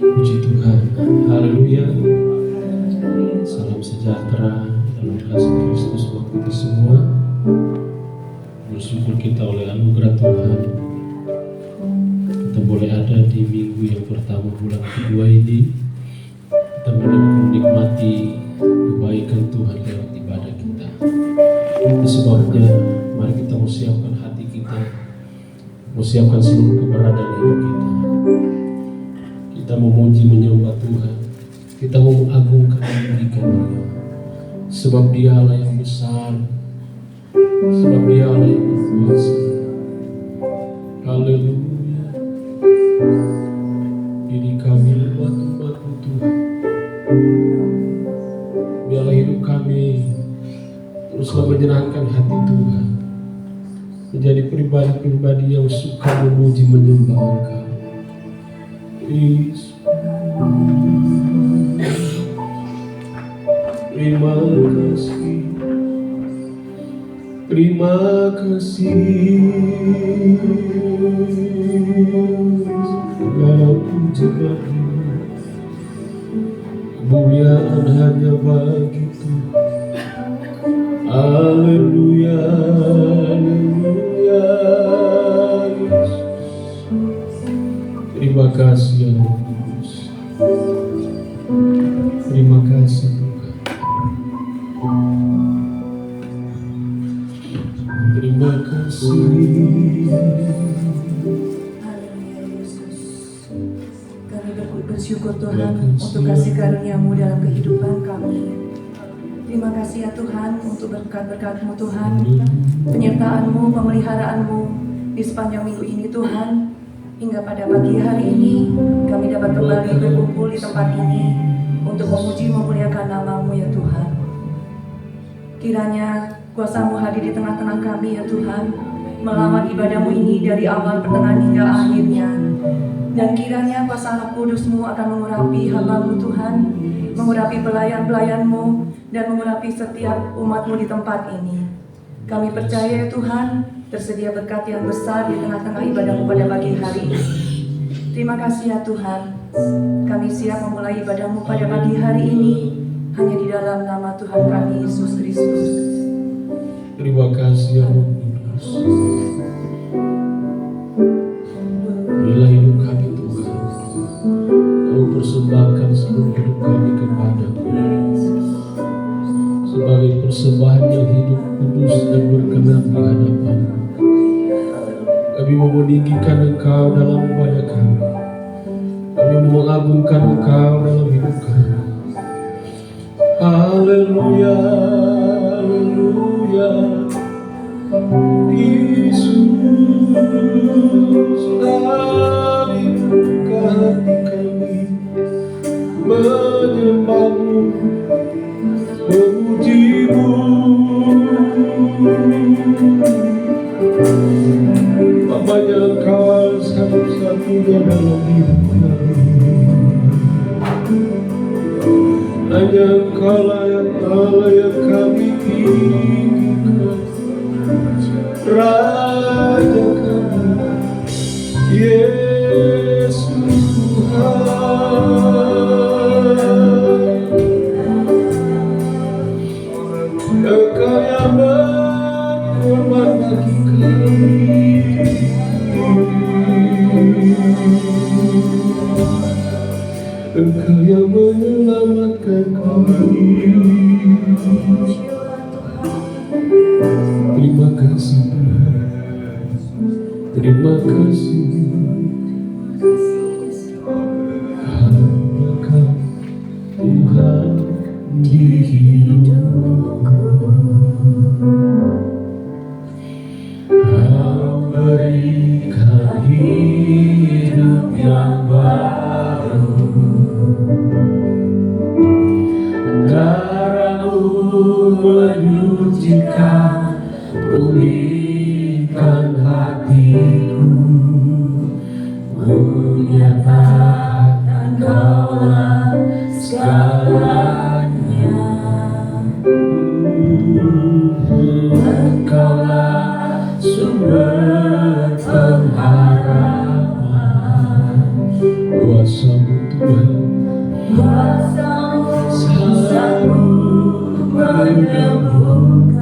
Puji Tuhan, haleluya. Salam sejahtera dalam kasih Kristus buat kita semua. Bersyukur kita oleh anugerah Tuhan, kita boleh ada di minggu yang pertama bulan kedua ini. Kita boleh menikmati kebaikan Tuhan lewat ibadah kita. Itu sebabnya mari kita mau siapkan hati kita, mau siapkan seluruh keberadaan hidup kita. Kita memuji menyembah Tuhan, kita mau mengagungkan dirikan Dia, sebab Dia Allah yang besar, sebab Dia Allah yang berkuasa. Haleluya. Ini kami umat-umat-Mu Tuhan. Biarlah hidup kami teruslah menyenangkan hati Tuhan, menjadi pribadi-pribadi yang suka memuji menyembah Engkau. Terima kasih, terima kasih. Segala puji bagi-Mu, kemuliaan hanya bagi Tuhan. Haleluya, haleluya. Terima kasih ya Roh Kudus. Terima kasih Tuhan. Terima kasih. Haleluya Yesus. Kami bersyukur Tuhan untuk kasih karunia-Mu dalam kehidupan kami. Terima kasih ya Tuhan untuk berkat-berkat-Mu Tuhan, penyertaan-Mu, pemeliharaanmu di sepanjang minggu ini Tuhan. Hingga pada pagi hari ini kami dapat kembali berkumpul di tempat ini untuk memuji memuliakan nama-Mu ya Tuhan. Kiranya kuasa-Mu hadir di tengah-tengah kami ya Tuhan, melawat ibadah-Mu ini dari awal, pertengahan hingga akhirnya. Dan kiranya kuasa Roh Kudus-Mu akan mengurapi hamba-Mu Tuhan, mengurapi pelayan-pelayan-Mu, dan mengurapi setiap umat-Mu di tempat ini. Kami percaya ya Tuhan, tersedia berkat yang besar di tengah-tengah ibadah-Mu pada pagi hari ini. Terima kasih ya Tuhan, kami siap memulai ibadah-Mu pada pagi hari ini, hanya di dalam nama Tuhan kami, Yesus Kristus. Terima kasih ya Roh Kudus. Inilah hidup kami Tuhan, Kau persembahkan seluruh hidup kami kepada-Mu sebagai persembahan yang hidup, kudus dan berkenan di hadapan-Mu. Kami mau meninggikan Engkau dalam ibadah kami. Kami mau mengagungkan Engkau dalam hidup kami. Haleluya, haleluya. Yesus, kami buka hati kami menyembah-Mu, memuji-Mu. Apanya Engkau satu-satunya dalam hidup kami. Hanya Engkau layak Allah yang kami tinggikan, Raja kami, Yesus Tuhan. Engkau yang berkorban bagi kami. Engkau yang menyelamatkan kami. Terima kasih Tuhan. Terima kasih. Hanya Kau Tuhan di hidupku. Kau berikan hidup yang baru. Darah-Mu menyucikan, pulihkan hatiku, menyatakan Kaulah segalanya. Engkaulah sumber pengharapan, kuasa-Mu Kuasa-Mu sanggup menyembuhkan.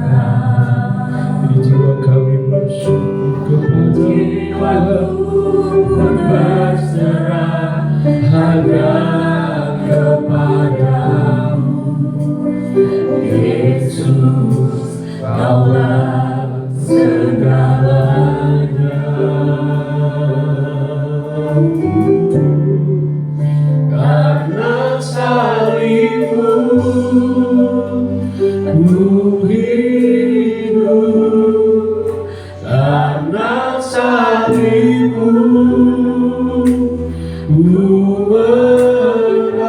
Jadi jiwa kami bersyukur Jiwaku pun berserah hanya kepadamu. Yesus, Kaulah segalanya. Karena salib-Mu ku hidup, karena salib-Mu ku menang.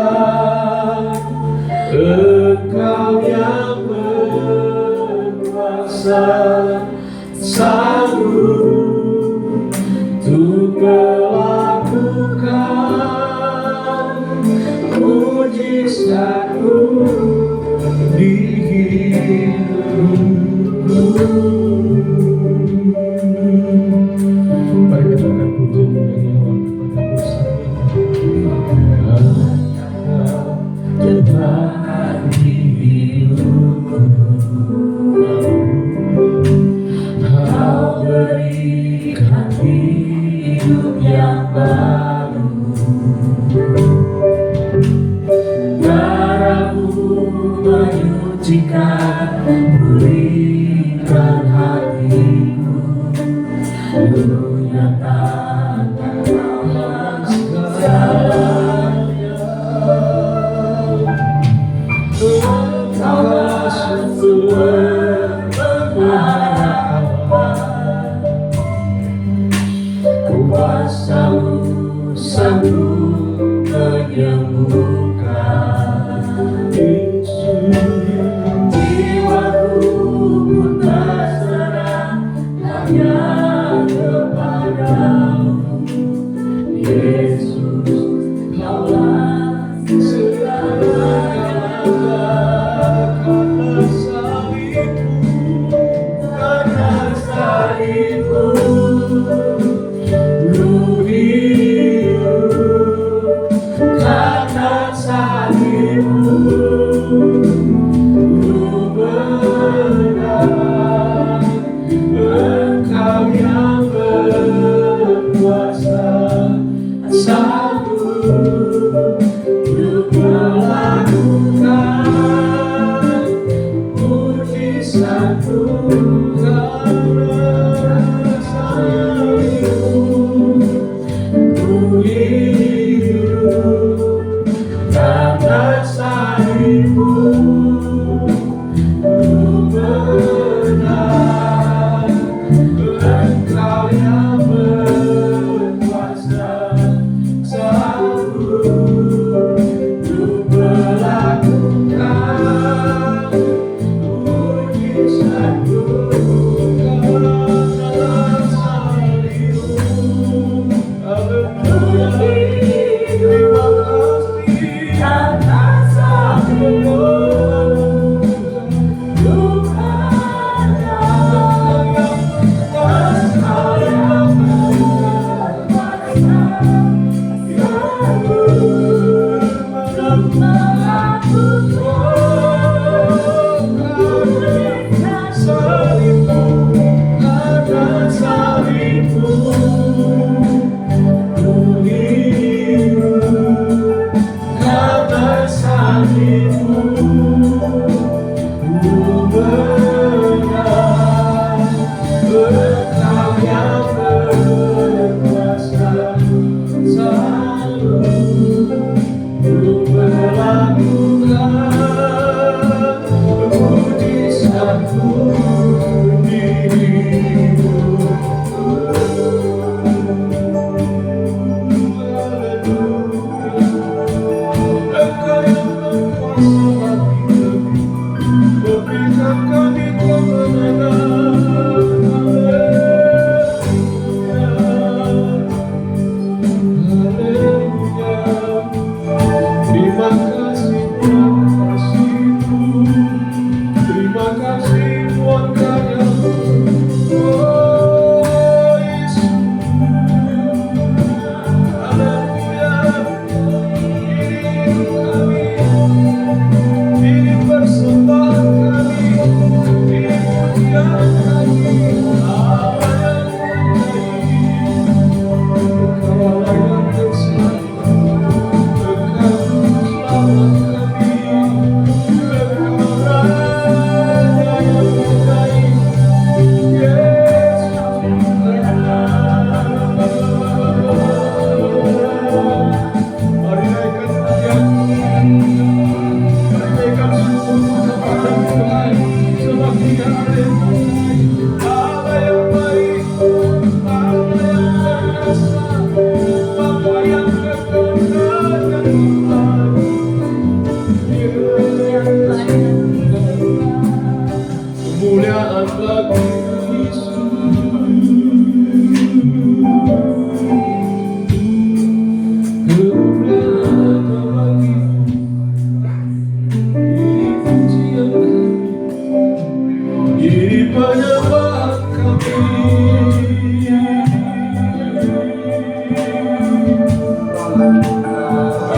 Engkau yang berkuasa, sanggup untuk melakukan mujizat-Mu di hidupku. Mari kita akan puji dan nyawang kepada di hidupku. Kau berikan hidup yang baru. Darah-Mu menyucikan, pulihkan hatiku. Ku nyatakan Kaulah segalanya. Kaulah sumber pengharapan. Kuasa-Mu sanggup menyembuhkan. Jiwaku pun berserah hanya kepadamu. Yesus, Kaulah segalanya. Karena salib-Mu, karena salib-Mu ku hidup, karena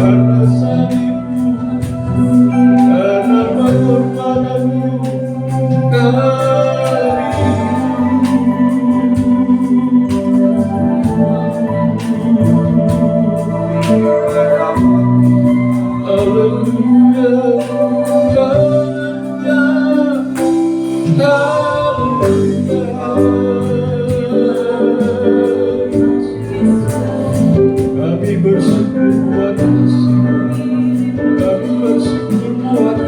karena salibmu, karena pengorbananmu, kami bersyukur buat kasih, kami bersyukur buat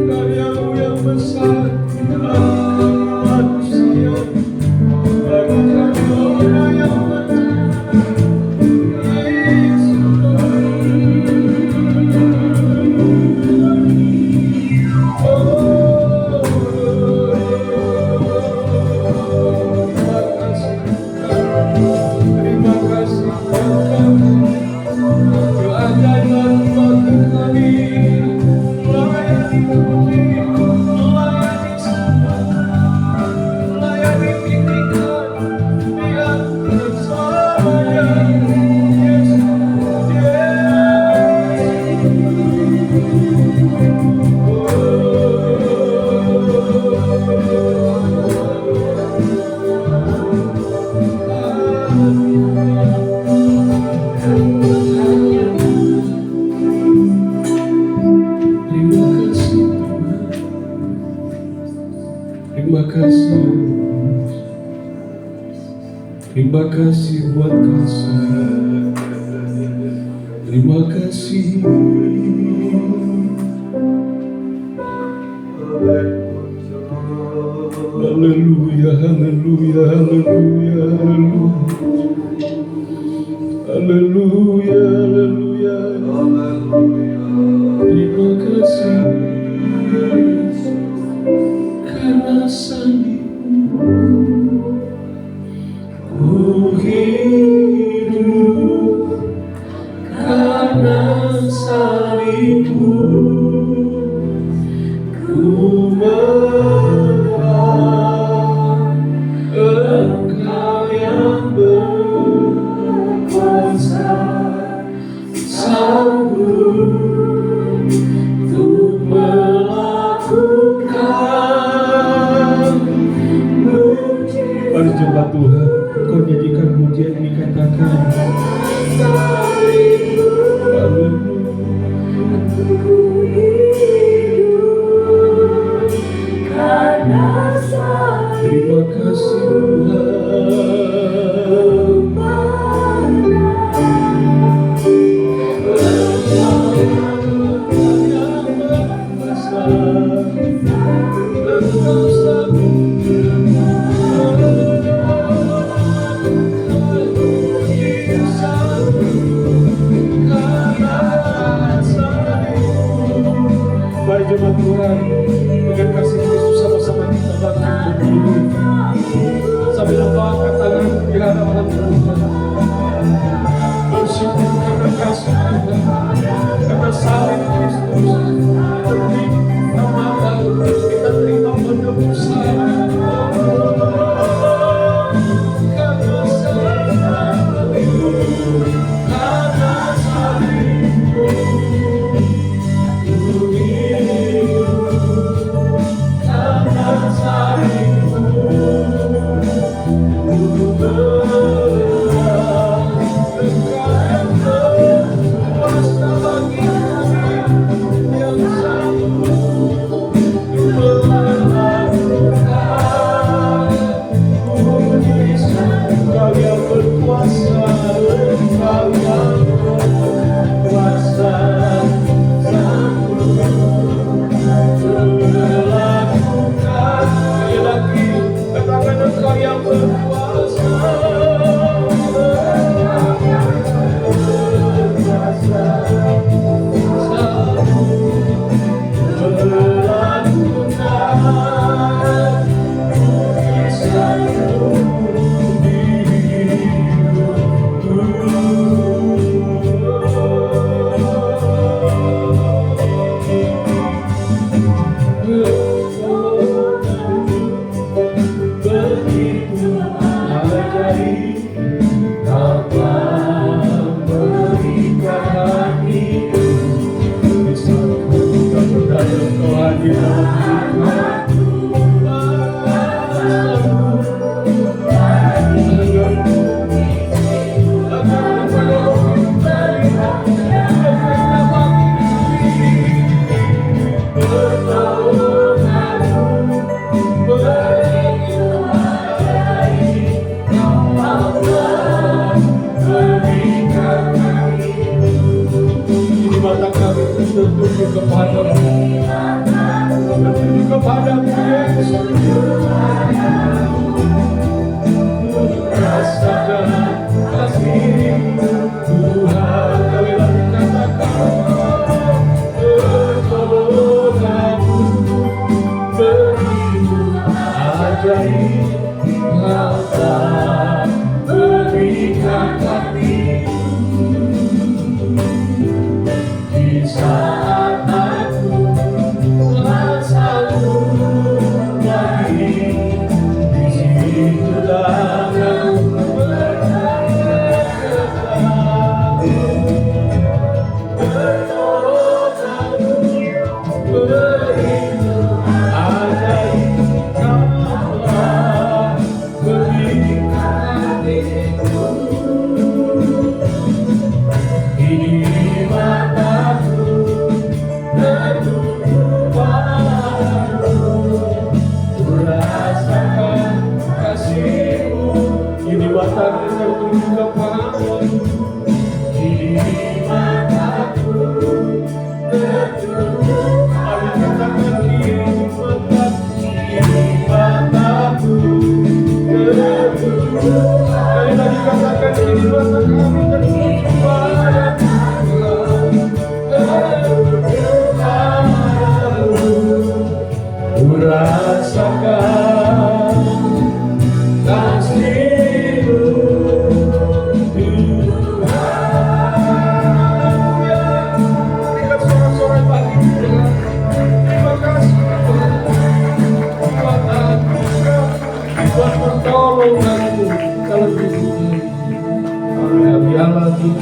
karya-Mu yang besar bagi manusia, bagi kami orang yang terima kasih buat kasih, terima kasih. Haleluya, haleluya, haleluya, haleluya, haleluya, haleluya. Terima kasih karena salibmu ku hidup, karena salibmu ku menang. Engkau yang berkuasa, sanggup untuk melakukan mujizat. Mari jemaat Tuhan, kau nyanyikan pujian ini, katakan terima kasih jemaat Tuhan, dengan kasih Kristus sama-sama kita bangkit berdiri sambil angkat tangan di hadapan Tuhan, bersyukur karena kasih Tuhan, karena salib Kristus. Kita makan, kita terima menebus salib, karena salib-Mu, karena salib-Mu. Berikan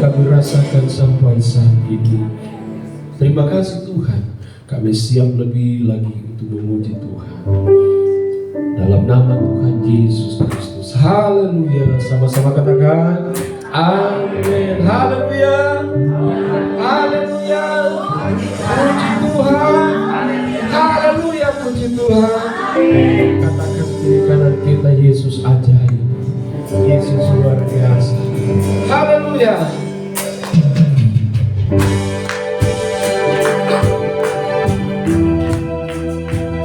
Kami rasakan sampai saat ini. Terima kasih Tuhan, kami siap lebih lagi untuk memuji Tuhan. Dalam nama Tuhan Yesus Kristus. Haleluya. Sama-sama katakan amin. Haleluya. Haleluya. Puji Tuhan. Haleluya, puji Tuhan. Katakan di kanan kita, Yesus ajaib. Yesus luar biasa. Haleluya.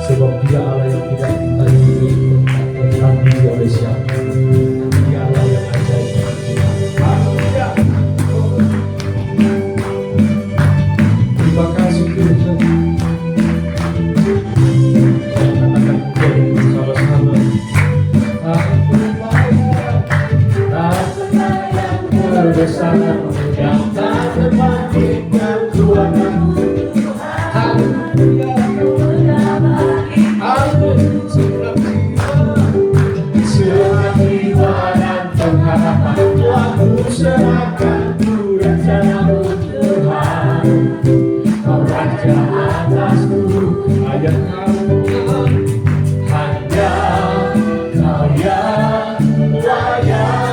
Sebab Dia Allah yang tidak ditandingi, tetapi oleh siapa. Dia Allah yang ajaib. Haleluya. Terima kasih Tuhan. Katakan bersama-sama. Bersama yang tak terbandingkan Tuhanku. Haleluya. Aku sudah tiba dan pengharapan Aku serahkan ku rencanamu Tuhan. Kau raja atasku, ayat kamu hanya Kau yang layak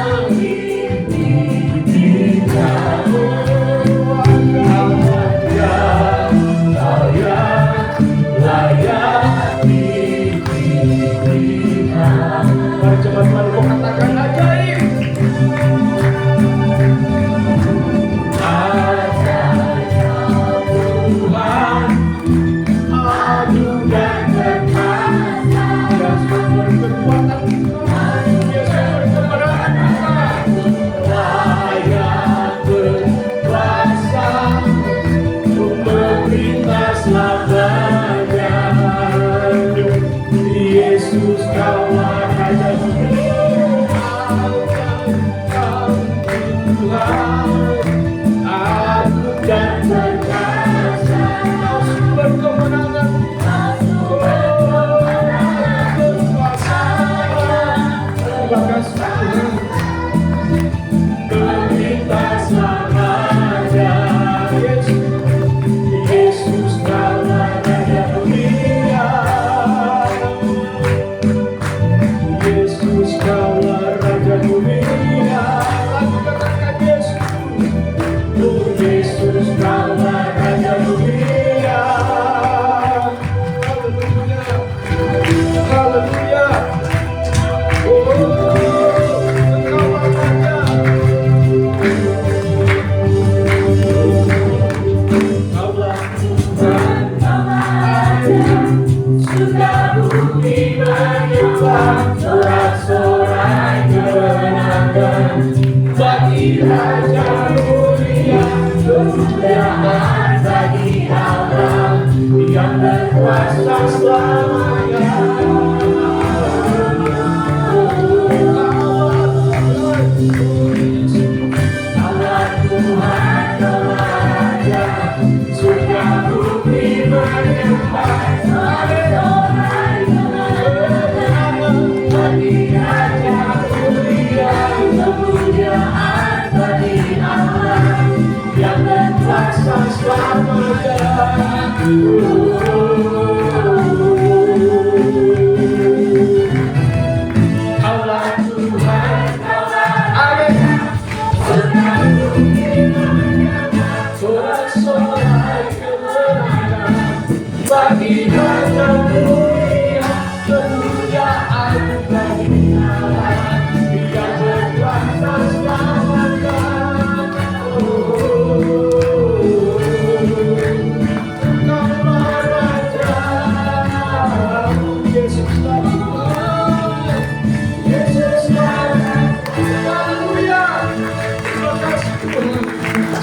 Cepat-cepat kau katakan ajaib. Ajaib Tuhan, bagi Allah yang berkuasa selamanya. Allah Tuhan Raja, sudah bukti menyembah Adonai bagi Raja mulia, kemuliaan bagi Allah yang berkuasa selamanya. Allah Tuhan, amin. Sorak-sorai kemenangan bagi Raja mulia, kemuliaan bagi Allah yang berkuasa selamanya.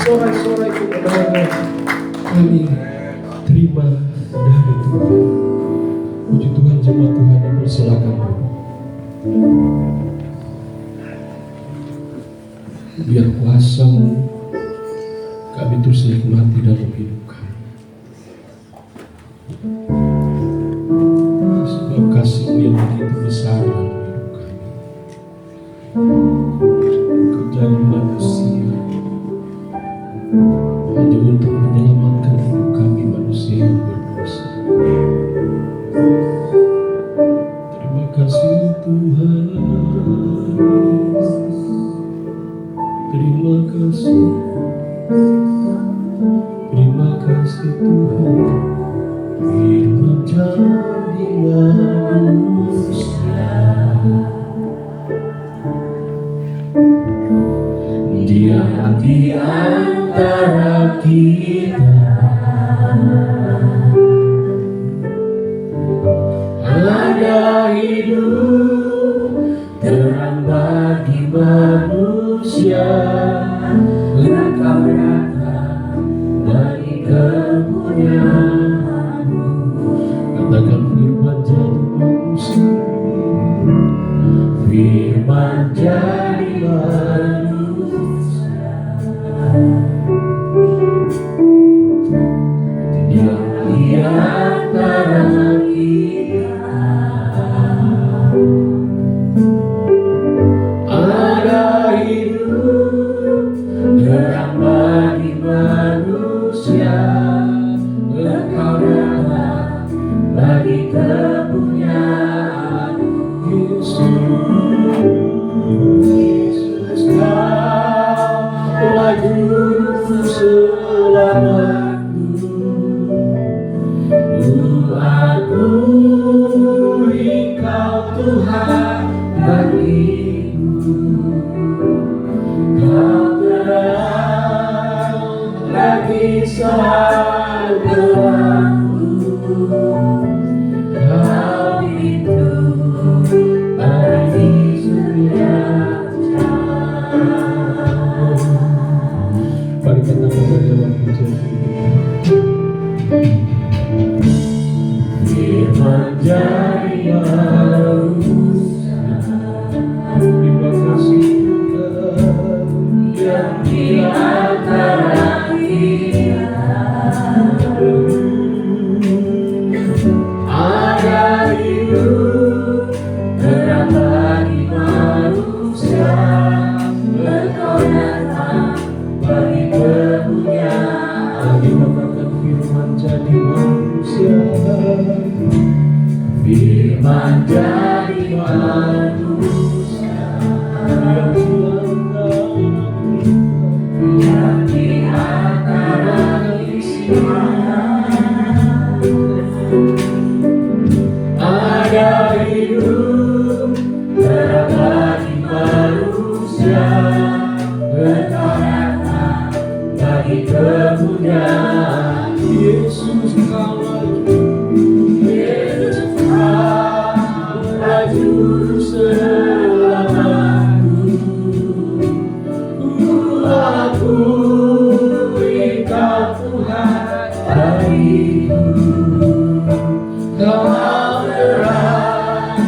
Sorai-sorai kemenangan kami terima dari Tuhan. Puji Tuhan, jemaat Tuhan yang bersilakan. Biar kuasa-Mu kami terus nikmati dalam hidup kami. Sebab kasih-Mu yang begitu besar dalam hidup kami. Kau jadi manusia hanya untuk menyelamatkan hidup kami manusia yang berdosa. Terima kasih Tuhan, terima kasih Tuhan. Firman jadi manusia, Dia di antara kita, ada hidup terang bagi manusia. Engkau datang dari kemuliaan-Mu. Katakan firman jadi manusia, firman jadi manusia. Dia di antara kita, ada hidup terang bagi manusia. Engkau datang bagi kemuliaan Yesus, Kaulah Juru Selamatku. Akui Kau Tuhan bagiku. Kau terang lagi gelapku. Kau itu bagi surga. Mari kita mengucapkan puji. Firman jadi manusia. Terima kasih Tuhan yang di antara kita, ada hidup terang bagi manusia. Engkau datang bagi kemuliaan. Dikatakan firman jadi manusia, firman jadi manusia. Yang di antara kita, ada hidup terang bagi manusia. Engkau datang bagi kemuliaan. Yesus, Kaulah Juru Selamatku. Akui Kau Kau terang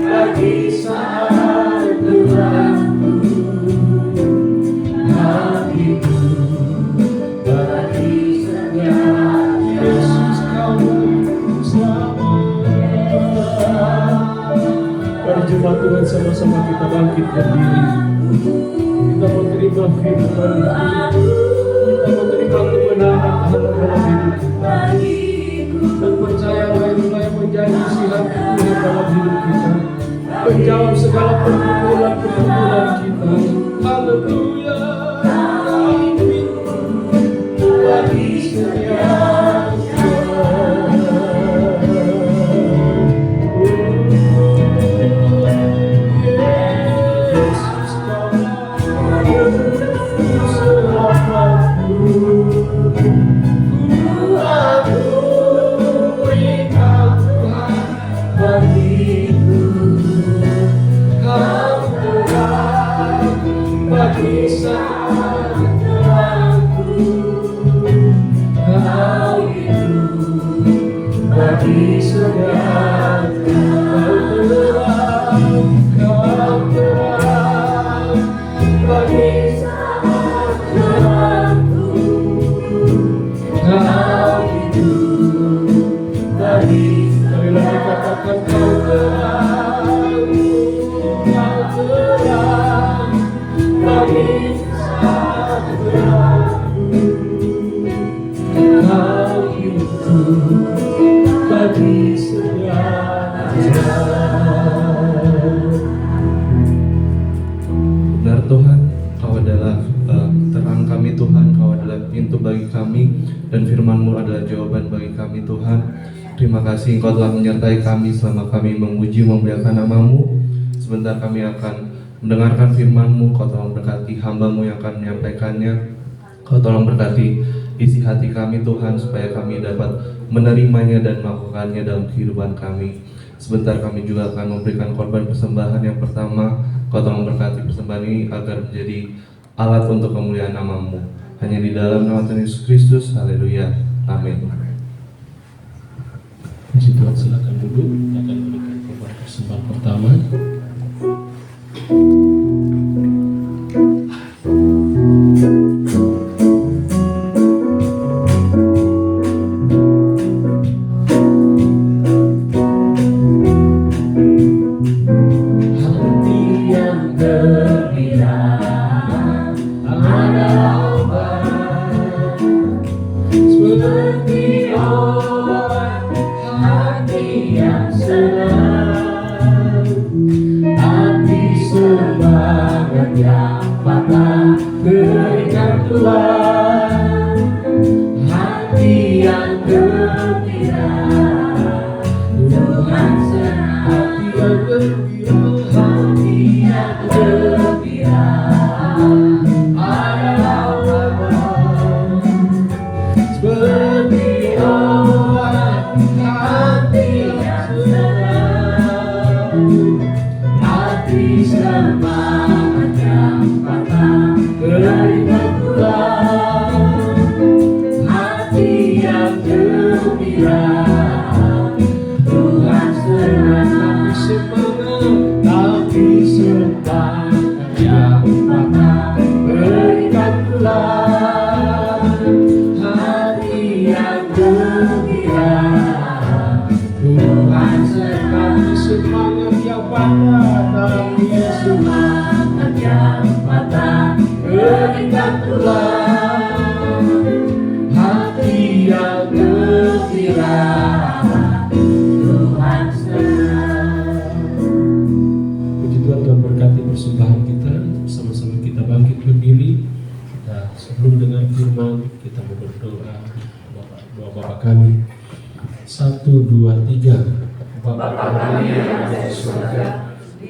bagi saat gelapku, hatiku bagi setiap Yesus kau selamat. Pada jemaat Tuhan sama-sama kita bangkit berdiri. Kita mau terima firman, kita mau terima kebenaran Allah dalam hidup kita. Dan percaya bahwa yang menjadi sihat Tuhan dalam hidup kita, menjawab segala pergumulan kita. Haleluya. Bagi setiap Terima kasih Engkau telah menyertai kami selama kami memuji memuliakan nama-Mu. Sebentar kami akan mendengarkan firman-Mu. Kau tolong berkati hamba-Mu yang akan menyampaikannya. Kau tolong berkati isi hati kami Tuhan, supaya kami dapat menerimanya dan melakukannya dalam kehidupan kami. Sebentar kami juga akan memberikan korban persembahan yang pertama. Kau tolong berkati persembahan ini agar menjadi alat untuk kemuliaan nama-Mu. Hanya di dalam nama Tuhan Yesus Kristus. Haleluya. Amin. Puji Tuhan, silakan duduk. Kita akan berikan korban persembahan pertama.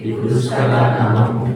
Dikuduskanlah nama-Mu,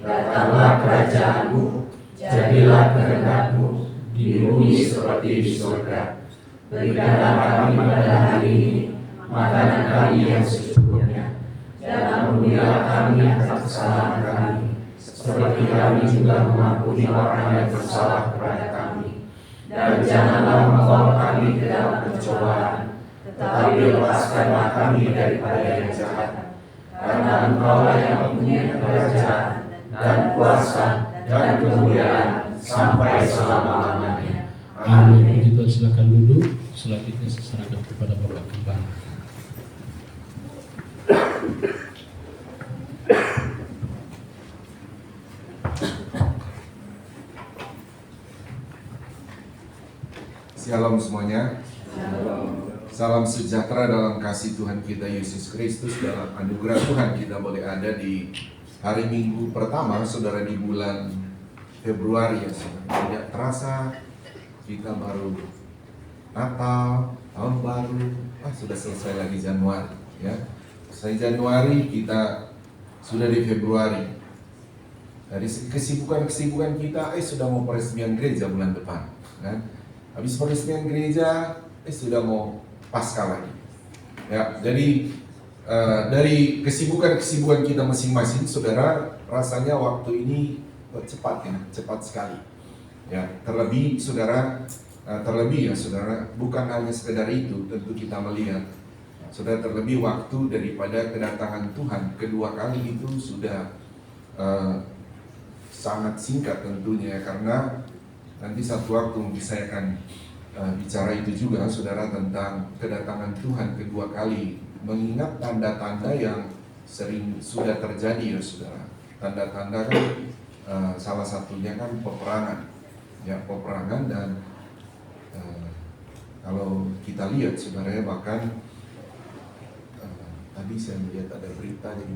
datanglah kerajaan-Mu, jadilah kehendak-Mu di bumi seperti di surga. Berikanlah kami pada hari ini makanan kami yang secukupnya, dan ampunilah kami atas kesalahan kami, seperti kami juga mengampuni orang yang bersalah kepada kami. dan janganlah membawa kami ke dalam pencobaan, tetapi lepaskanlah kami daripada yang jahat. Karena Engkau yang mempunyai kerajaan dan kuasa dan kemuliaan sampai selama-lamanya. Amin. Puji Tuhan, silakan duduk. Selanjutnya saya serahkan kepada Bapak Gembala. Shalom semuanya. Salam sejahtera dalam kasih Tuhan kita Yesus Kristus. Dalam anugerah Tuhan kita boleh ada di hari Minggu pertama, saudara, di bulan Februari ya, saudara. Tidak terasa kita baru Natal, tahun baru, sudah selesai lagi Januari ya. Selesai Januari, kita sudah di Februari. Dari kesibukan kita, sudah mau peresmian gereja bulan depan kan. Habis peresmian gereja, sudah mau Paskah lagi. Ya, jadi dari kesibukan kita masing-masing, saudara, rasanya waktu ini cepat ya, cepat sekali. Ya, terlebih saudara, bukan hanya sekedar itu, tentu kita melihat, saudara, terlebih waktu daripada kedatangan Tuhan kedua kali itu sudah sangat singkat tentunya, karena nanti satu waktu mungkin saya akan bicara itu juga, saudara, tentang kedatangan Tuhan kedua kali, mengingat tanda-tanda yang sering sudah terjadi ya, saudara. Tanda-tanda kan salah satunya kan peperangan, ya, peperangan. Dan kalau kita lihat, saudara, bahkan tadi saya melihat ada berita, jadi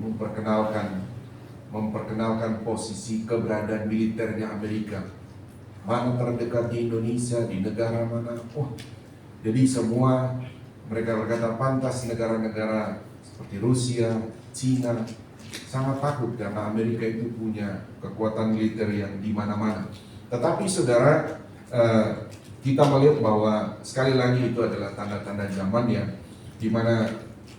memperkenalkan posisi keberadaan militernya Amerika. Mana terdekat di Indonesia, di negara mana. Jadi semua mereka berkata pantas negara-negara seperti Rusia, Cina sangat takut karena Amerika itu punya kekuatan militer yang di mana-mana. Tetapi saudara, kita melihat bahwa sekali lagi itu adalah tanda-tanda zaman ya, di mana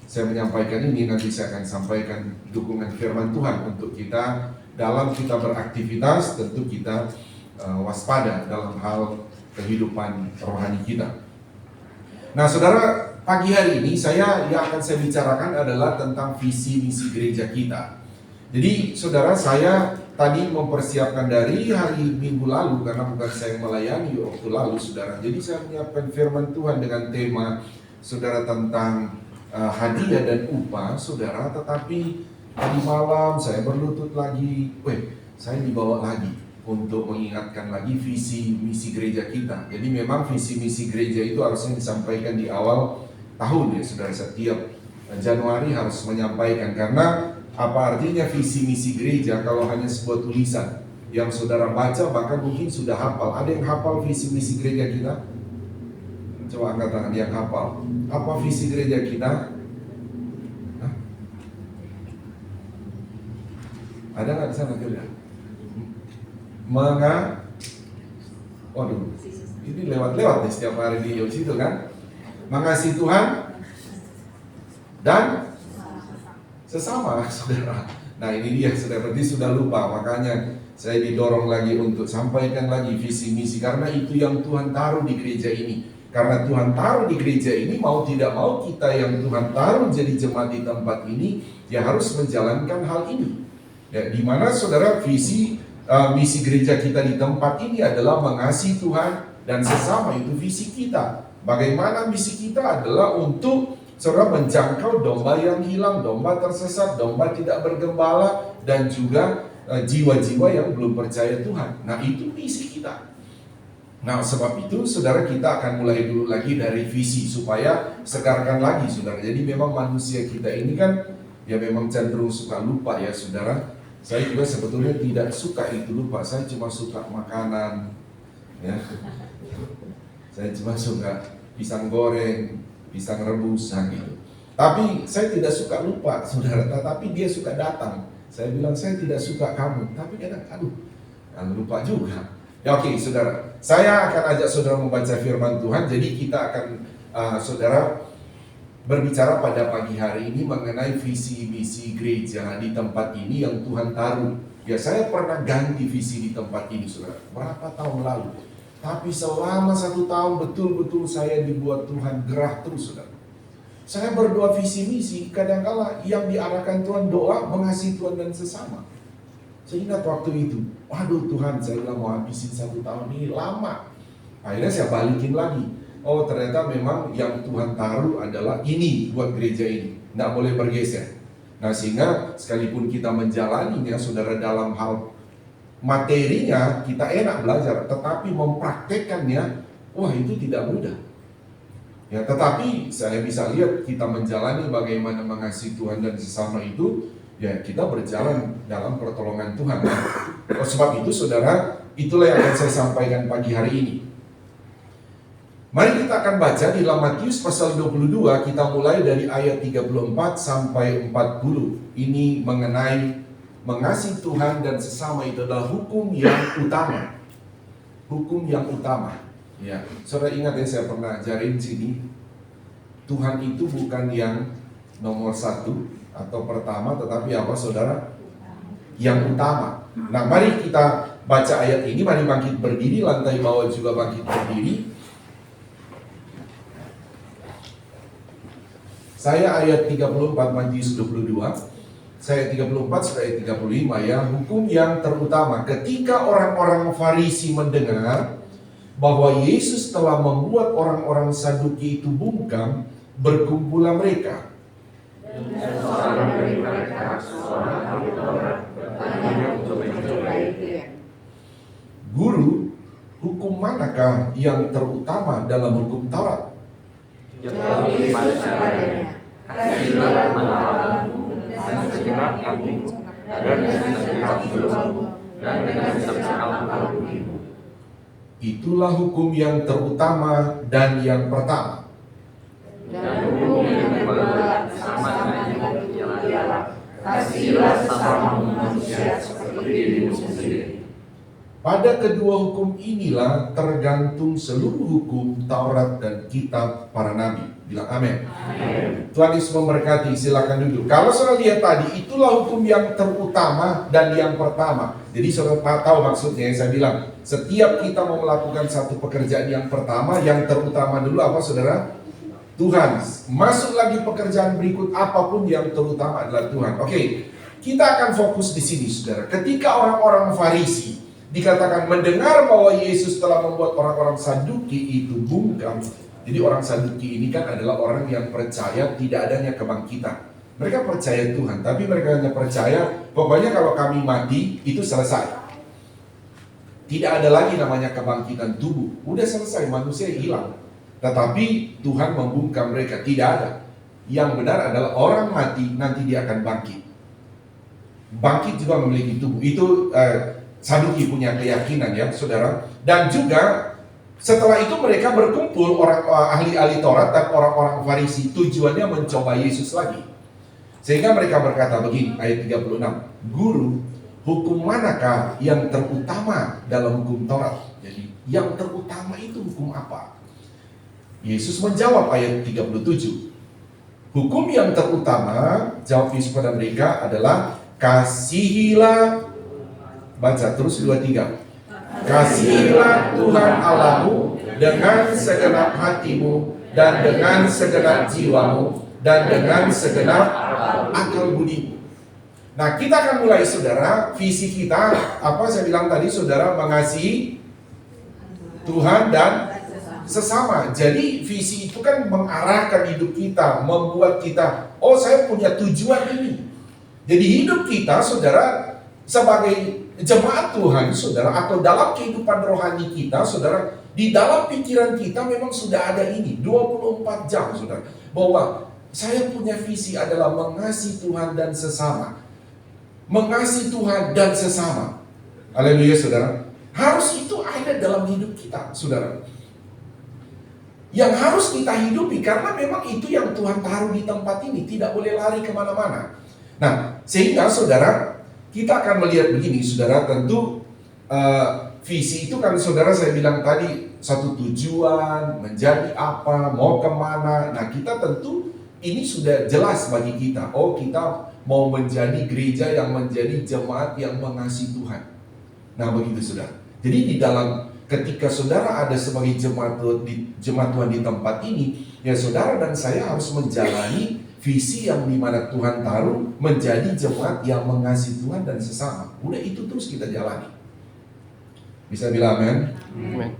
saya menyampaikan ini, nanti saya akan sampaikan dukungan firman Tuhan untuk kita dalam kita beraktivitas, tentu kita waspada dalam hal kehidupan rohani kita. Nah, saudara, pagi hari ini yang akan saya bicarakan adalah tentang visi misi gereja kita. Jadi, saudara, saya tadi mempersiapkan dari hari Minggu lalu, karena bukan saya melayani waktu lalu, saudara. Jadi saya menyiapkan firman Tuhan dengan tema, saudara, tentang hadiah dan upah, saudara. Tetapi tadi malam saya berlutut lagi, saya dibawa lagi untuk mengingatkan lagi visi misi gereja kita. Jadi memang visi misi gereja itu harusnya disampaikan di awal tahun ya, saudara. Setiap Januari harus menyampaikan, karena apa artinya visi misi gereja kalau hanya sebuah tulisan yang saudara baca bahkan mungkin sudah hafal. Ada yang hafal visi misi gereja kita? Coba angkat tangan yang hafal. Apa visi gereja kita? Ada nggak di sana kira? Ini lewat-lewat nih setiap hari di situ kan. Mengasihi Tuhan dan sesama, saudara. Nah, ini dia, saudara, berarti sudah lupa. Makanya saya didorong lagi untuk sampaikan lagi visi misi, karena itu yang Tuhan taruh di gereja ini. Karena Tuhan taruh di gereja ini, mau tidak mau kita yang Tuhan taruh jadi jemaat di tempat ini, ya harus menjalankan hal ini. Ya, di mana, saudara, visi misi gereja kita di tempat ini adalah mengasihi Tuhan dan sesama. Itu visi kita. Bagaimana misi kita adalah untuk, saudara, menjangkau domba yang hilang, domba tersesat, domba tidak bergembala, dan juga jiwa-jiwa yang belum percaya Tuhan. Nah, itu misi kita. Nah, sebab itu, saudara, kita akan mulai dulu lagi dari visi supaya segarkan lagi, saudara. Jadi memang manusia kita ini kan ya memang cenderung suka lupa ya, saudara. Saya juga sebetulnya tidak suka itu lupa. Saya cuma suka makanan, ya. Saya cuma suka pisang goreng, pisang rebus, gitu. Tapi saya tidak suka lupa, saudara. Tapi dia suka datang. Saya bilang saya tidak suka kamu, tapi kadang lupa juga. Ya, oke, saudara. Saya akan ajak saudara membaca firman Tuhan. Jadi kita akan, saudara, berbicara pada pagi hari ini mengenai visi misi gereja di tempat ini yang Tuhan taruh. Ya, saya pernah ganti visi di tempat ini, saudara, berapa tahun lalu. Tapi selama 1 tahun betul-betul saya dibuat Tuhan gerah terus, saudara. Saya berdoa visi misi, kadang-kala yang diarahkan Tuhan doa mengasihi Tuhan dan sesama. Saya ingat waktu itu, waduh Tuhan, saya bilang mau habisin 1 tahun ini lama. Akhirnya saya balikin lagi. Oh ternyata memang yang Tuhan taruh adalah ini buat gereja ini, nggak boleh bergeser. Nah sehingga sekalipun kita menjalaninya, saudara, dalam hal materinya kita enak belajar, tetapi mempraktekkannya, wah itu tidak mudah. Ya, tetapi saya bisa lihat kita menjalani bagaimana mengasihi Tuhan dan sesama itu, ya kita berjalan dalam pertolongan Tuhan. Oleh sebab itu, saudara, itulah yang akan saya sampaikan pagi hari ini. Mari kita akan baca di dalam Matius pasal 22, kita mulai dari ayat 34 sampai 40. Ini mengenai mengasihi Tuhan dan sesama itu adalah hukum yang utama. Hukum yang utama. Ya, saudara ingat ya, saya pernah ajarin sini, Tuhan itu bukan yang nomor 1 atau pertama, tetapi apa, saudara? Yang utama. Nah, mari kita baca ayat ini. Mari bangkit berdiri, lantai bawah juga bangkit berdiri. Saya ayat 34 Matius 22. Saya 34 sampai 35 ya. Hukum yang terutama. Ketika orang-orang Farisi mendengar bahwa Yesus telah membuat orang-orang Saduki itu bungkam, berkumpullah mereka. Dan seorang dari mereka, seorang ahli Taurat, bertanya untuk mencoba dia. Guru, hukum manakah yang terutama dalam hukum Taurat? Jawab Yesus kepadanya, kasihilah Allahmu dengan segenap hatimu, dan dengan segenap jiwamu, dan dengan segenap kalbumu. Itulah hukum yang terutama dan yang pertama. Dan hukum yang kedua sama dengan ialah kasihilah sesamamu manusia seperti dirimu sendiri. Pada kedua hukum inilah tergantung seluruh hukum Taurat dan kitab para nabi. Bilang amin. Tuhan Yesus memberkati, silakan duduk. Kalau saudara lihat tadi, itulah hukum yang terutama dan yang pertama. Jadi saudara tahu maksudnya, yang saya bilang, setiap kita mau melakukan satu pekerjaan yang pertama, yang terutama dulu apa, saudara? Tuhan. Masuk lagi pekerjaan berikut, apapun yang terutama adalah Tuhan. Oke, kita akan fokus di sini, saudara. Ketika orang-orang Farisi dikatakan mendengar bahwa Yesus telah membuat orang-orang Saduki itu bungkam. Jadi orang Saduki ini kan adalah orang yang percaya tidak adanya kebangkitan. Mereka percaya Tuhan, tapi mereka hanya percaya pokoknya kalau kami mati itu selesai. Tidak ada lagi namanya kebangkitan tubuh. Udah selesai, manusia hilang. Tetapi Tuhan membungkam mereka, tidak ada. Yang benar adalah orang mati nanti dia akan bangkit. Bangkit juga memiliki tubuh. Itu Saduki punya keyakinan ya, saudara. Dan juga setelah itu mereka berkumpul orang ahli-ahli Taurat dan orang-orang Farisi, tujuannya mencoba Yesus lagi. Sehingga mereka berkata begini, ayat 36, Guru, hukum manakah yang terutama dalam hukum Taurat? Jadi yang terutama itu hukum apa? Yesus menjawab ayat 37, hukum yang terutama, jawab Yesus pada mereka adalah kasihilah, baca terus 23, kasihilah Tuhan Allahmu dengan segenap hatimu dan dengan segenap jiwamu dan dengan segenap akal budimu. Nah, kita akan mulai, saudara, visi kita apa saya bilang tadi, saudara, mengasihi Tuhan dan sesama. Jadi visi itu kan mengarahkan hidup kita, membuat kita, oh saya punya tujuan ini. Jadi hidup kita, saudara, sebagai jemaat Tuhan, saudara, atau dalam kehidupan rohani kita, saudara, di dalam pikiran kita memang sudah ada ini 24 jam, saudara, bahwa saya punya visi adalah mengasihi Tuhan dan sesama. Mengasihi Tuhan dan sesama. Haleluya, saudara. Harus itu ada dalam hidup kita, saudara. Yang harus kita hidupi, karena memang itu yang Tuhan taruh di tempat ini, tidak boleh lari kemana-mana. Nah, sehingga saudara, kita akan melihat begini, saudara, tentu visi itu kan, saudara, saya bilang tadi, satu tujuan, menjadi apa, mau kemana. Nah, kita tentu ini sudah jelas bagi kita. Oh, kita mau menjadi gereja yang menjadi jemaat yang mengasihi Tuhan. Nah, begitu, saudara. Jadi di dalam ketika saudara ada sebagai jemaat Tuhan di tempat ini, ya saudara dan saya harus menjalani visi yang dimana Tuhan taruh, menjadi jemaat yang mengasihi Tuhan dan sesama. Udah itu terus kita jalani. Bisa bilang amin? Amin.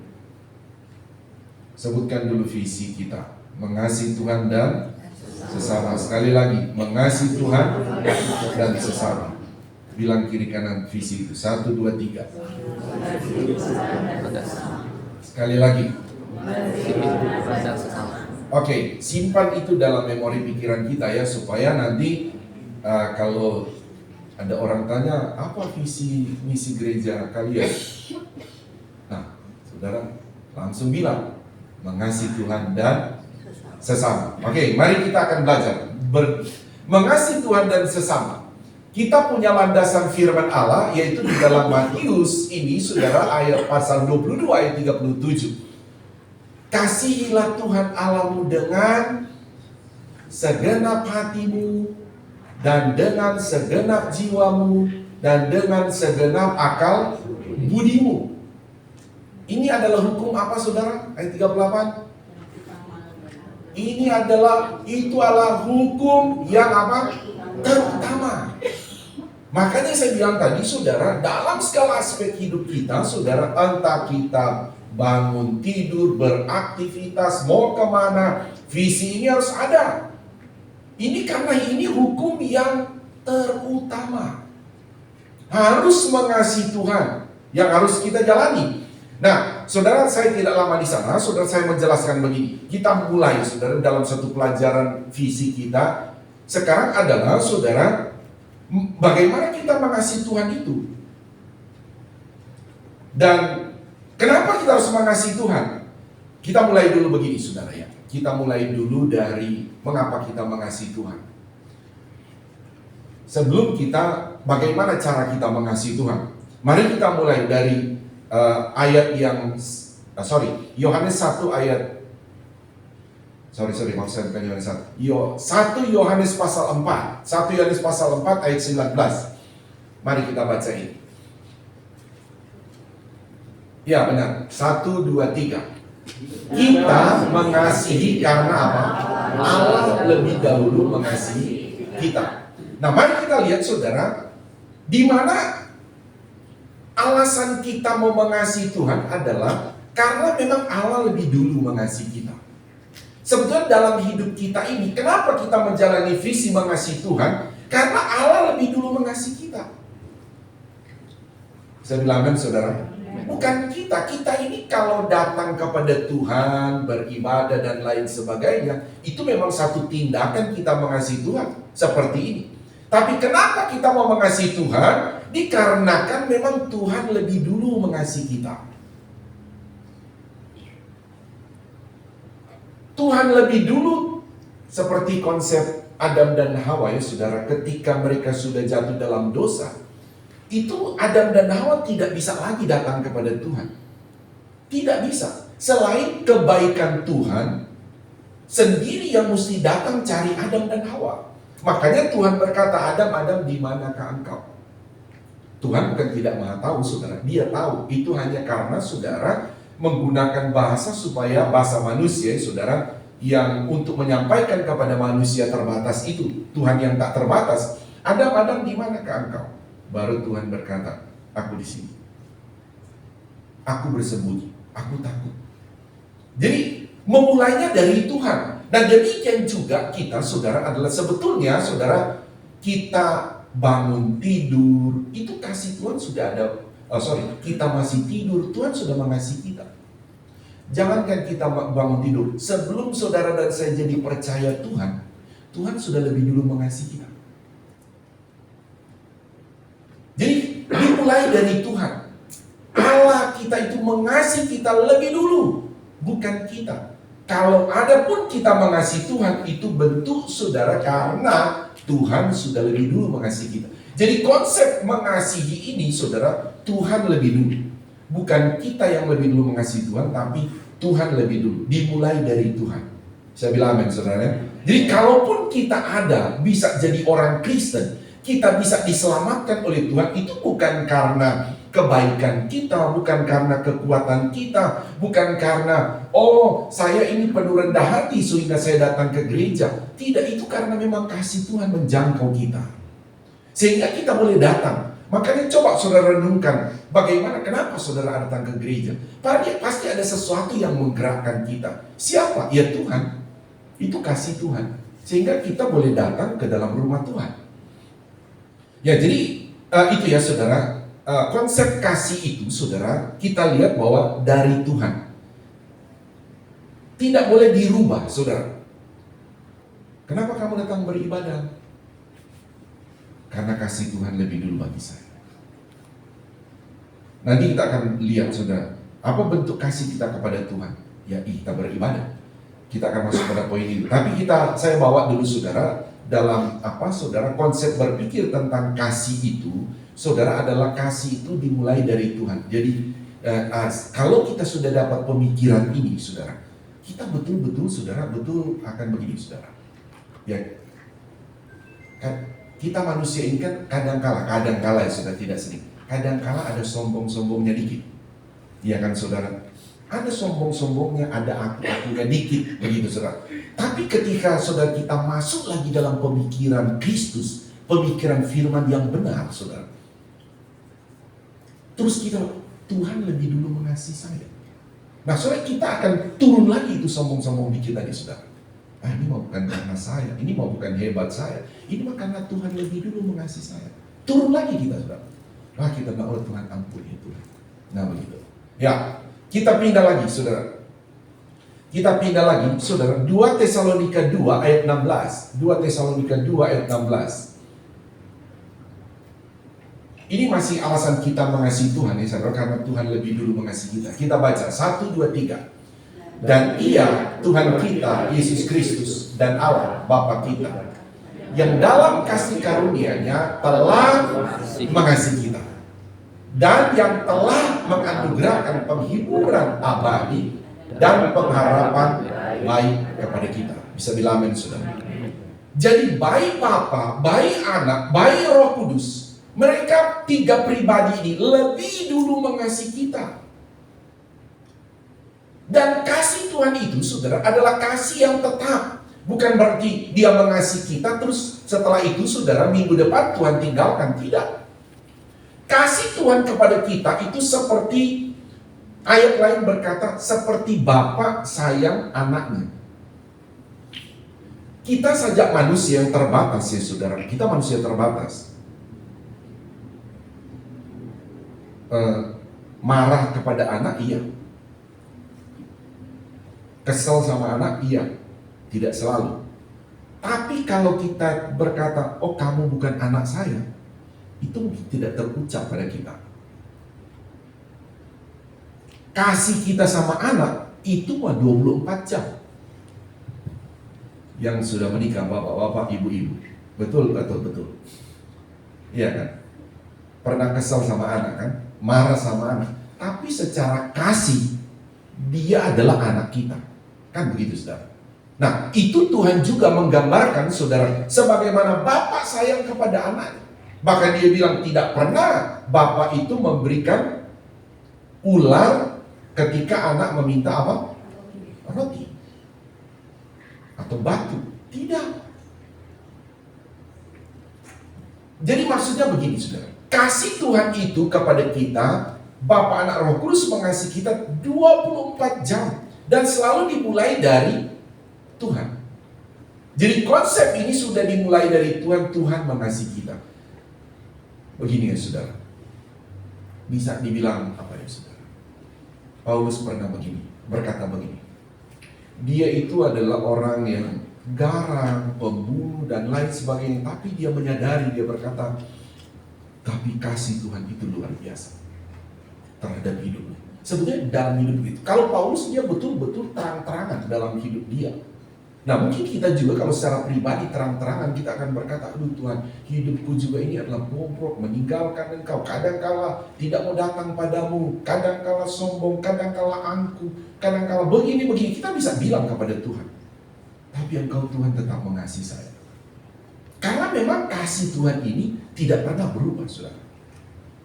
Sebutkan dulu visi kita, mengasihi Tuhan dan sesama. Sekali lagi, mengasihi Tuhan dan sesama. Bilang kiri kanan visi itu. 1, 2, 3. Sekali lagi. Oke, simpan itu dalam memori pikiran kita ya, supaya nanti kalau ada orang tanya apa visi misi gereja kalian, nah saudara langsung bilang mengasihi Tuhan dan sesama. Oke, mari kita akan belajar mengasihi Tuhan dan sesama. Kita punya landasan firman Allah, yaitu di dalam Matius ini, saudara, ayat pasal 22 ayat 37. Kasihilah Tuhan Allahmu dengan segenap hatimu, dan dengan segenap jiwamu, dan dengan segenap akal budimu. Ini adalah hukum apa, saudara? Ayat 38. Itu adalah hukum yang apa? Terutama. Makanya saya bilang tadi, saudara, dalam segala aspek hidup kita, saudara, entah kita bangun, tidur, beraktivitas, mau kemana, visi ini harus ada. Ini karena ini hukum yang terutama. Harus mengasihi Tuhan, yang harus kita jalani. Nah, saudara, saya tidak lama di sana, saudara, saya menjelaskan begini. Kita mulai, saudara, dalam satu pelajaran visi kita. Sekarang adalah, saudara, bagaimana kita mengasihi Tuhan itu. Dan kenapa kita harus mengasihi Tuhan? Kita mulai dulu begini, saudara ya. Kita mulai dulu dari mengapa kita mengasihi Tuhan. Sebelum kita, bagaimana cara kita mengasihi Tuhan? Mari kita mulai dari ayat yang Yohanes 1 ayat maaf saya bukan Yohanes 1. 1 Yohanes pasal 4. 1 Yohanes pasal 4 ayat 19. Mari kita baca ini. Ya benar. 1, 2, 3. Kita mengasihi karena apa? Allah lebih dahulu mengasihi kita. Nah, mari kita lihat, saudara, di mana alasan kita mau mengasihi Tuhan adalah karena memang Allah lebih dulu mengasihi kita. Sebetulnya dalam hidup kita ini, kenapa kita menjalani visi mengasihi Tuhan? Karena Allah lebih dulu mengasihi kita. Saya bilang kan, saudara, bukan kita ini kalau datang kepada Tuhan, beribadah dan lain sebagainya, itu memang satu tindakan kita mengasihi Tuhan, seperti ini. Tapi kenapa kita mau mengasihi Tuhan? Dikarenakan memang Tuhan lebih dulu mengasihi kita. Tuhan lebih dulu, seperti konsep Adam dan Hawa ya saudara, ketika mereka sudah jatuh dalam dosa, itu Adam dan Hawa tidak bisa lagi datang kepada Tuhan. Tidak bisa. Selain kebaikan Tuhan sendiri yang mesti datang cari Adam dan Hawa. Makanya Tuhan berkata, Adam, di manakah engkau? Tuhan bukan tidak maha tahu, saudara. Dia tahu. Itu hanya karena saudara menggunakan bahasa supaya bahasa manusia, saudara, yang untuk menyampaikan kepada manusia terbatas itu. Tuhan yang tak terbatas. Adam, di manakah engkau? Baru Tuhan berkata, aku di sini. Aku bersembunyi. Aku takut. Jadi memulainya dari Tuhan. Dan demikian juga kita, saudara, adalah sebetulnya, saudara, kita bangun tidur, itu kasih Tuhan sudah ada. Kita masih tidur, Tuhan sudah mengasihi kita. Jangankan kita bangun tidur, sebelum saudara dan saya jadi percaya Tuhan, Tuhan sudah lebih dulu mengasihi kita. Jadi dimulai dari Tuhan. Allah kita itu mengasihi kita lebih dulu, bukan kita. Kalau ada pun kita mengasihi Tuhan, itu bentuk saudara karena Tuhan sudah lebih dulu mengasihi kita. Jadi konsep mengasihi ini, saudara, Tuhan lebih dulu. Bukan kita yang lebih dulu mengasihi Tuhan, tapi Tuhan lebih dulu. Dimulai dari Tuhan. Saya bilang amin, saudara. Jadi kalaupun kita ada, bisa jadi orang Kristen, kita bisa diselamatkan oleh Tuhan, itu bukan karena kebaikan kita, bukan karena kekuatan kita, bukan karena oh saya ini penuh rendah hati sehingga saya datang ke gereja. Tidak, itu karena memang kasih Tuhan menjangkau kita sehingga kita boleh datang. Makanya coba saudara renungkan bagaimana, kenapa saudara datang ke gereja. Pasti ada sesuatu yang menggerakkan kita. Siapa? Ya Tuhan. Itu kasih Tuhan sehingga kita boleh datang ke dalam rumah Tuhan. Ya, jadi itu ya saudara, konsep kasih itu saudara, kita lihat bahwa dari Tuhan, tidak boleh dirubah saudara. Kenapa kamu datang beribadah? Karena kasih Tuhan lebih dulu bagi saya. Nanti kita akan lihat saudara, apa bentuk kasih kita kepada Tuhan. Ya kita beribadah. Kita akan masuk pada poin itu. Tapi saya bawa dulu saudara, dalam saudara, konsep berpikir tentang kasih itu, saudara, adalah kasih itu dimulai dari Tuhan. Jadi kalau kita sudah dapat pemikiran ini saudara, kita betul-betul saudara, betul akan begini saudara. Ya, kita manusia ini kan kadang-kala ya saudara, tidak sering. Kadang-kala ada sombong-sombongnya dikit. Iya kan saudara? Ada sombong-sombongnya, ada aku-akunya dikit, begitu saudara. Tapi ketika saudara kita masuk lagi dalam pemikiran Kristus, pemikiran firman yang benar saudara, terus kita, Tuhan lebih dulu mengasihi saya. Nah saudara, kita akan turun lagi itu sombong-sombong dikit tadi saudara. Ini mau bukan karena saya, ini mau bukan hebat saya, ini mah karena Tuhan lebih dulu mengasihi saya. Turun lagi kita saudara. Kita bilang, oh Tuhan ampuni ya Tuhan. Nah begitu. Ya, kita pindah lagi saudara. Kita pindah lagi saudara, 2 Tesalonika 2 ayat 16. 2 Tesalonika 2 ayat 16. Ini masih alasan kita mengasihi Tuhan ya saudara, karena Tuhan lebih dulu mengasihi kita. Kita baca 1, 2, 3. Dan Ia, Tuhan kita, Yesus Kristus, dan Allah, Bapa kita, yang dalam kasih karunia-Nya telah mengasihi kita, dan yang telah menganugerahkan penghiburan abadi dan pengharapan baik kepada kita. Bisa bilang amin saudara. Jadi baik Bapa, baik Anak, baik Roh Kudus, mereka tiga pribadi ini lebih dulu mengasihi kita. Dan kasih Tuhan itu saudara adalah kasih yang tetap. Bukan berarti dia mengasihi kita terus setelah itu saudara minggu depan Tuhan tinggalkan. Tidak. Kasih Tuhan kepada kita itu seperti, ayat lain berkata, seperti Bapa sayang anaknya. Kita saja manusia yang terbatas ya saudara. Kita manusia terbatas. Marah kepada anak, iya. Kesel sama anak, iya. Tidak selalu. Tapi kalau kita berkata, oh kamu bukan anak saya, itu tidak terucap pada kita. Kasih kita sama anak, itu mah 24 jam. Yang sudah menikah, bapak-bapak, ibu-ibu. Betul, betul. Iya kan? Pernah kesel sama anak kan? Marah sama anak. Tapi secara kasih, dia adalah anak kita. Kan begitu saudara. Nah itu Tuhan juga menggambarkan saudara, sebagaimana Bapa sayang kepada anaknya. Bahkan dia bilang tidak pernah Bapa itu memberikan ular ketika anak meminta apa? Roti atau batu. Tidak. Jadi maksudnya begini saudara, kasih Tuhan itu kepada kita, Bapa, Anak, Roh Kudus mengasihi kita 24 jam. Dan selalu dimulai dari Tuhan. Jadi konsep ini sudah dimulai dari Tuhan. Tuhan mengasihi kita. Begini ya saudara, bisa dibilang apa ya saudara, Paulus pernah berkata begini, dia itu adalah orang yang garang, pembunuh dan lain sebagainya, tapi dia menyadari, dia berkata, tapi kasih Tuhan itu luar biasa terhadap hidupnya. Sebenarnya dalam hidup itu, kalau Paulus dia betul-betul terang-terangan dalam hidup dia. Nah mungkin kita juga kalau secara pribadi terang-terangan kita akan berkata, aduh Tuhan, hidupku juga ini adalah bobrok, meninggalkan Engkau, kadang-kala tidak mau datang padamu, kadang-kala sombong, kadang-kala angkuh, kadang-kala begini-begini. Kita bisa bilang kepada Tuhan, tapi Engkau Tuhan tetap mengasihi saya. Karena memang kasih Tuhan ini tidak pernah berubah saudara.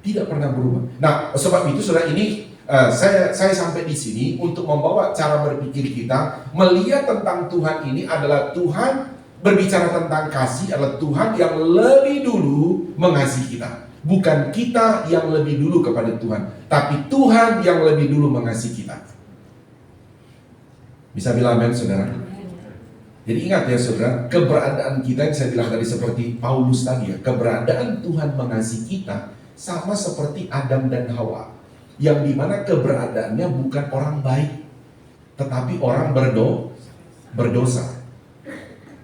Tidak pernah berubah. Nah, sebab itu saudara, ini saya sampai di sini untuk membawa cara berpikir kita melihat tentang Tuhan ini adalah Tuhan berbicara tentang kasih, adalah Tuhan yang lebih dulu mengasihi kita. Bukan kita yang lebih dulu kepada Tuhan, tapi Tuhan yang lebih dulu mengasihi kita. Bisa bilang amin, saudara? Jadi ingat ya saudara, keberadaan kita yang saya bilang tadi seperti Paulus tadi ya, keberadaan Tuhan mengasihi kita sama seperti Adam dan Hawa, yang dimana keberadaannya bukan orang baik, tetapi orang berdosa.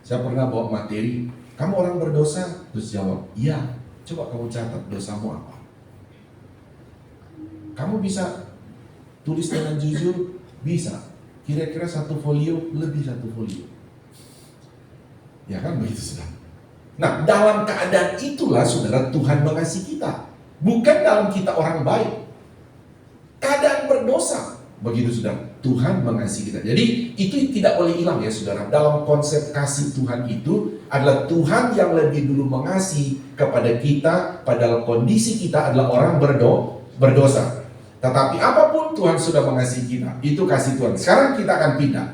Saya pernah bawa materi, kamu orang berdosa? Terus jawab, iya. Coba kamu catat dosamu apa. Kamu bisa tulis dengan jujur? Bisa. Kira-kira 1 folio, lebih 1 folio. Ya kan begitu saudara. Nah, dalam keadaan itulah saudara Tuhan mengasihi kita. Bukan dalam kita orang baik. Keadaan berdosa. Begitu saudara, Tuhan mengasihi kita. Jadi itu tidak boleh hilang ya saudara. Dalam konsep kasih Tuhan itu adalah Tuhan yang lebih dulu mengasihi kepada kita, padahal kondisi kita adalah orang berdosa. Tetapi apapun Tuhan sudah mengasihi kita, itu kasih Tuhan. Sekarang kita akan pindah.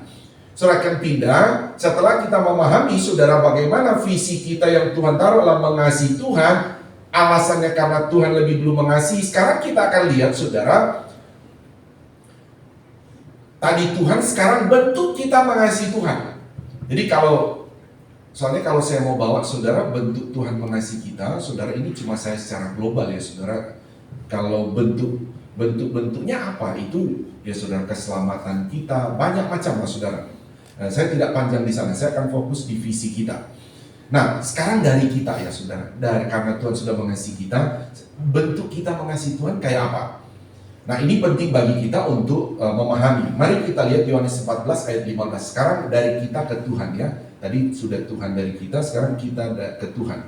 Saudara akan pindah setelah kita memahami saudara bagaimana visi kita yang Tuhan taruh adalah mengasihi Tuhan. Alasannya karena Tuhan lebih dulu mengasihi. Sekarang kita akan lihat saudara, tadi Tuhan, sekarang bentuk kita mengasihi Tuhan. Jadi soalnya kalau saya mau bawa saudara bentuk Tuhan mengasihi kita, saudara ini cuma saya secara global ya saudara. Kalau bentuk-bentuknya apa itu ya saudara, keselamatan kita banyak macam lah saudara. Nah, saya tidak panjang di sana, saya akan fokus di visi kita. Nah, sekarang dari kita ya saudara, karena Tuhan sudah mengasihi kita, bentuk kita mengasihi Tuhan kayak apa? Nah, ini penting bagi kita untuk memahami. Mari kita lihat Yohanes 14 ayat 15. Sekarang dari kita ke Tuhan ya. Tadi sudah Tuhan dari kita, sekarang kita ke Tuhan.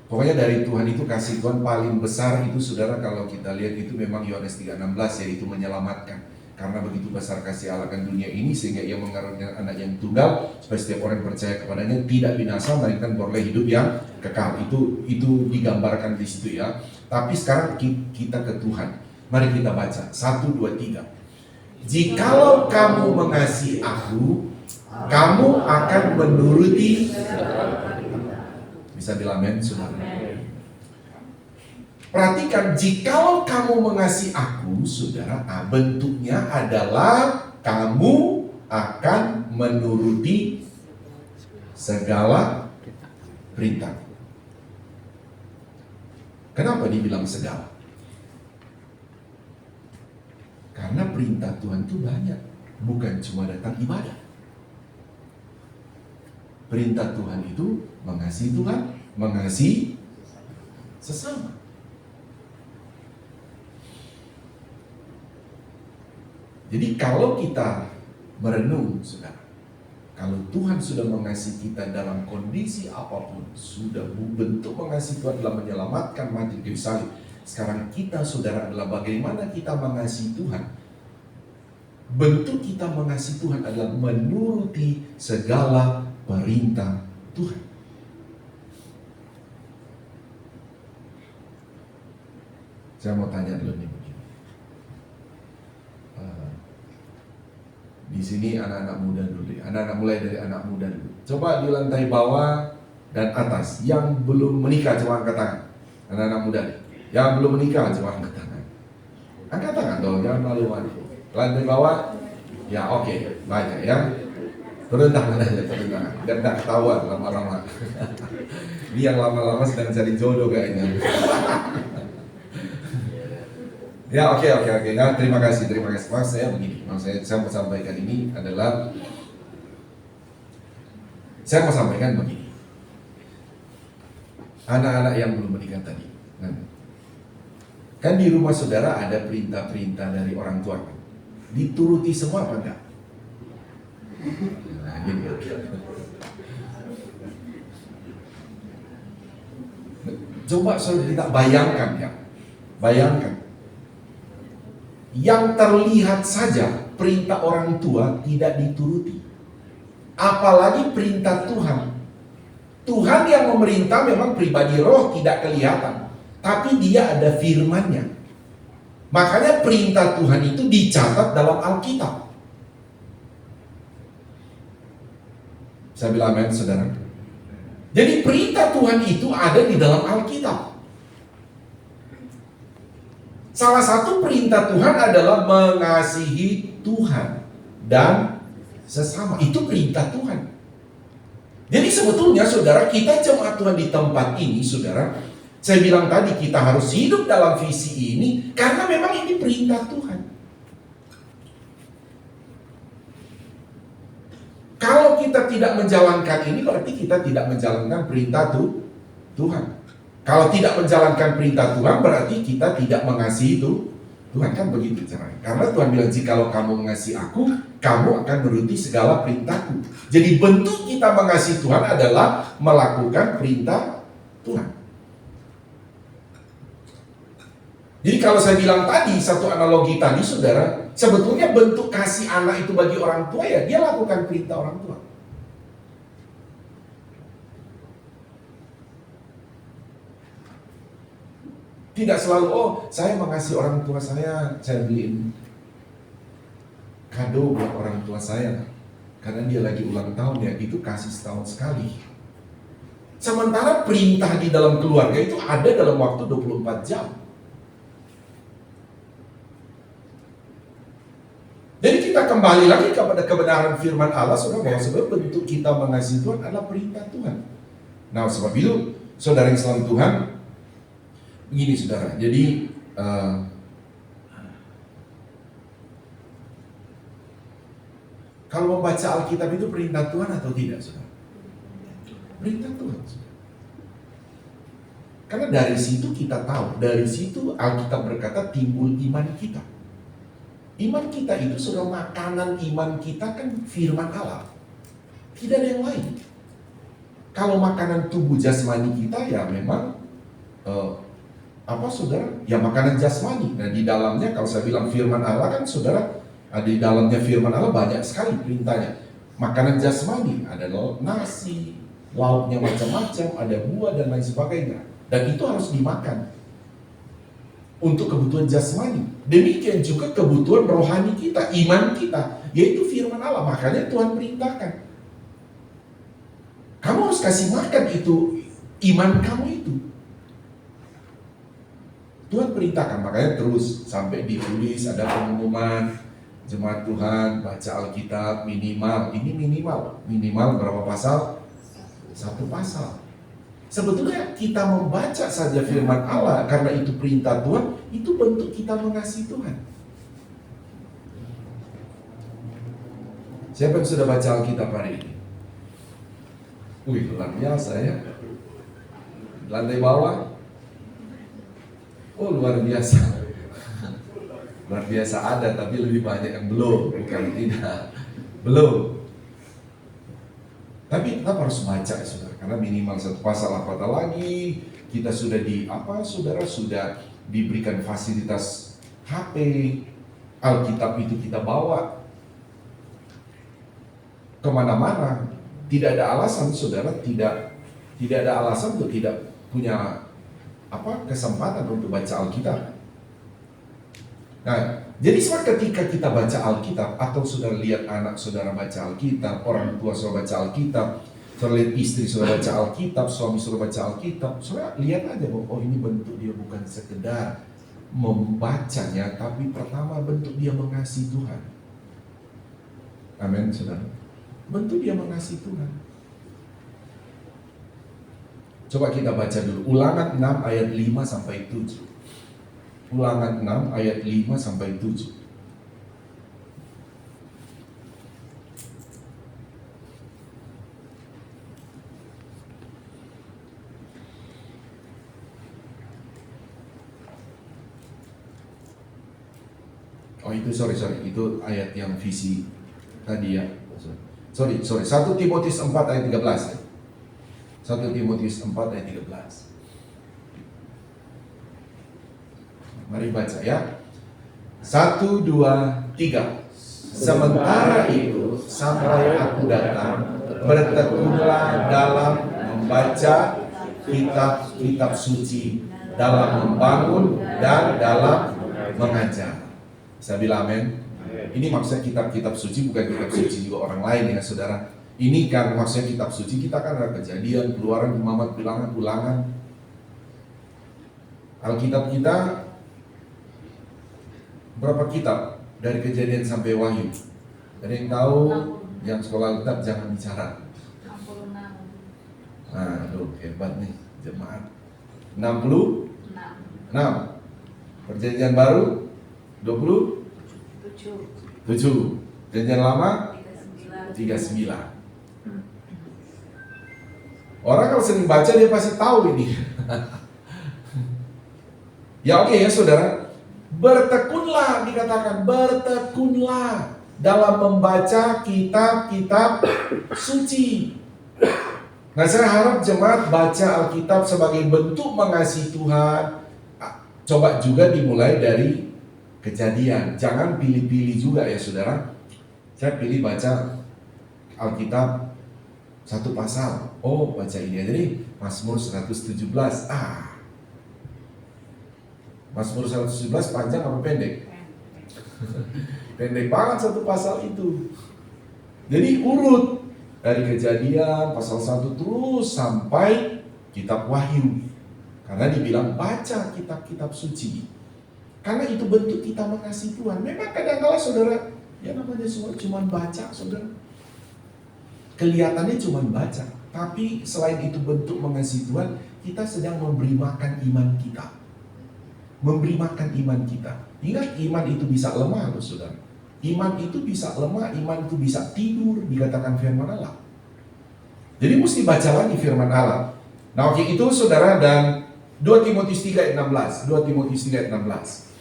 Pokoknya dari Tuhan itu, kasih Tuhan paling besar itu saudara, kalau kita lihat itu memang Yohanes 3:16, yaitu menyelamatkan. Karena begitu besar kasih Allah akan dunia ini sehingga Ia mengaruniakan anak yang tunggal supaya setiap orang yang percaya kepadanya tidak binasa melainkan beroleh hidup yang kekal. Itu digambarkan di situ ya. Tapi sekarang kita ke Tuhan. Mari kita baca 1, 2, 3. Jikalau kamu mengasihi aku, kamu akan menuruti. Bisa bilang amin saudara. Perhatikan, jikalau kamu mengasihi aku, saudara, bentuknya adalah kamu akan menuruti segala perintah. Kenapa dibilang segala? Karena perintah Tuhan itu banyak, bukan cuma datang ibadah. Perintah Tuhan itu mengasihi Tuhan, mengasihi sesama. Jadi kalau kita merenung, saudara, kalau Tuhan sudah mengasihi kita dalam kondisi apapun, sudah bentuk mengasihi Tuhan adalah menyelamatkan mati di kayu salib. Sekarang kita saudara adalah bagaimana kita mengasihi Tuhan. Bentuk kita mengasihi Tuhan adalah menuruti segala perintah Tuhan. Saya mau tanya dulu nih. Di sini anak-anak muda dulu, mulai dari anak muda dulu. Coba di lantai bawah dan atas, yang belum menikah coba angkat tangan. Anak-anak muda nih, yang belum menikah coba angkat tangan. Angkat tangan dong, jangan malu-malu. Lantai bawah, ya oke, banyak ya. Turun tangan aja, turun tangan, biar tidak ketahuan lama-lama. Ini yang lama-lama sedang cari jodoh kayaknya. Ya oke. Nah, terima kasih. Maksud saya begini, saya mau sampaikan ini adalah, saya mau sampaikan begini. Anak-anak yang belum menikah tadi, kan di rumah saudara ada perintah-perintah dari orang tua, kan? Dituruti semua apa enggak? Nah, gini. Coba saudara kita bayangkan ya, yang terlihat saja perintah orang tua tidak dituruti, apalagi perintah Tuhan. Tuhan yang memerintah memang pribadi roh tidak kelihatan, tapi dia ada firman-Nya. Makanya perintah Tuhan itu dicatat dalam Alkitab. Saya bilang amin, saudara. Jadi perintah Tuhan itu ada di dalam Alkitab. Salah satu perintah Tuhan adalah mengasihi Tuhan dan sesama. Itu perintah Tuhan. Jadi sebetulnya saudara, kita jemaat Tuhan di tempat ini, saudara, saya bilang tadi kita harus hidup dalam visi ini karena memang ini perintah Tuhan. Kalau kita tidak menjalankan ini, berarti kita tidak menjalankan perintah Tuhan. Kalau tidak menjalankan perintah Tuhan, berarti kita tidak mengasihi Tuhan. Kan begitu caranya. Karena Tuhan bilang, jikalau kamu mengasihi aku, kamu akan menuruti segala perintahku. Jadi bentuk kita mengasihi Tuhan adalah melakukan perintah Tuhan. Jadi kalau saya bilang tadi, satu analogi tadi saudara, sebetulnya bentuk kasih anak itu bagi orang tua ya, dia lakukan perintah orang tua. Tidak selalu, oh saya mengasihi orang tua saya beliin kado buat orang tua saya karena dia lagi ulang tahun ya, itu kasih setahun sekali. Sementara perintah di dalam keluarga itu ada dalam waktu 24 jam. Jadi kita kembali lagi kepada kebenaran firman Allah, saudara, bahwa sebenarnya bentuk kita mengasihi Tuhan adalah perintah Tuhan. Nah, sebab itu, saudara yang salam Tuhan, begini saudara, jadi kalau membaca Alkitab itu perintah Tuhan atau tidak, saudara? Perintah Tuhan, saudara. Karena dari situ kita tahu, dari situ Alkitab berkata timbul iman kita. Iman kita itu sudah makanan iman kita kan firman Allah. Tidak ada yang lain. Kalau makanan tubuh jasmani kita ya memang saudara? Ya makanan jasmani. Nah di dalamnya kalau saya bilang firman Allah kan saudara, di dalamnya firman Allah banyak sekali perintahnya. Makanan jasmani ada nasi, lauknya macam-macam, ada buah dan lain sebagainya. Dan itu harus dimakan untuk kebutuhan jasmani. Demikian juga kebutuhan rohani kita, iman kita, yaitu firman Allah. Makanya Tuhan perintahkan, kamu harus kasih makan itu iman kamu itu. Tuhan perintahkan, makanya terus sampai ditulis ada pengumuman jemaat Tuhan baca Alkitab minimal. Ini minimal berapa pasal? 1 pasal. Sebetulnya kita membaca saja firman Allah karena itu perintah Tuhan, itu bentuk kita mengasihi Tuhan. Siapa yang sudah baca Alkitab hari ini? Wih, luar biasa ya. Lantai bawah. Oh, luar biasa. Luar biasa ada, tapi lebih banyak yang belum, bukan tidak. Belum. Tapi tetap harus baca, saudara, karena minimal 1 pasal, apatah lagi kita sudah saudara sudah diberikan fasilitas HP, Alkitab itu kita bawa kemana-mana. Tidak ada alasan, saudara, tidak ada alasan untuk tidak punya kesempatan untuk baca Alkitab. Nah, jadi ketika kita baca Alkitab, atau saudara lihat anak saudara baca Alkitab, orang tua saudara baca Alkitab, saudara lihat istri saudara baca Alkitab, suami saudara baca Alkitab, saudara lihat aja bahwa oh ini bentuk dia bukan sekedar membacanya, tapi pertama bentuk dia mengasihi Tuhan. Amin, saudara. Bentuk dia mengasihi Tuhan. Coba kita baca dulu Ulangan 6 ayat 5 sampai 7. Ulangan 6 ayat 5 sampai 7. Oh itu sorry itu ayat yang visi tadi ya. Sorry 1 Timotius 4 ayat 13 ya. 1 Timotius 4 ayat 13. Mari baca ya. 1, 2, 3. Sementara itu sampai aku datang, bertekunlah dalam membaca kitab suci, dalam membangun dan dalam mengajar. Saya bilang amin. Ini maksudnya kitab-kitab suci, bukan kitab suci juga orang lain ya saudara. Ini kan maksudnya kitab suci, kita kan ada Kejadian, Keluaran, Imamat, Bilangan, Ulangan. Alkitab kita berapa kitab? Dari Kejadian sampai Wahyu. Ada yang tahu? Yang sekolah Alkitab jangan bicara. 66. Nah, aduh, hebat nih jemaat. 66. Perjanjian baru 27. Perjanjian lama 39. Orang kalau sering baca dia pasti tahu ini. Ya oke ya saudara. Bertekunlah, dikatakan bertekunlah dalam membaca kitab-kitab suci. Nah, saya harap jemaat baca Alkitab sebagai bentuk mengasihi Tuhan. Coba juga dimulai dari Kejadian. Jangan pilih-pilih juga ya saudara. Saya pilih baca Alkitab satu pasal. Oh, baca ini aja nih. Mazmur 117. Mazmur 117 panjang apa pendek? Pendek banget satu pasal itu. Jadi urut dari Kejadian pasal 1 terus sampai kitab Wahyu. Karena dibilang baca kitab-kitab suci. Karena itu bentuk kita mengasihi Tuhan. Memang kadang-kala saudara, ya namanya semua cuma baca saudara. Kelihatannya cuma baca. Tapi selain itu bentuk mengasihi Tuhan, kita sedang memberi makan iman kita. Memberi makan iman kita. Ingat, iman itu bisa lemah loh saudara. Iman itu bisa lemah, iman itu bisa tidur, dikatakan firman Allah. Jadi mesti baca lagi firman Allah. Nah oke, itu saudara, dan 2 Timotius 3 ayat 16. 2 Timotius 3 ayat 16.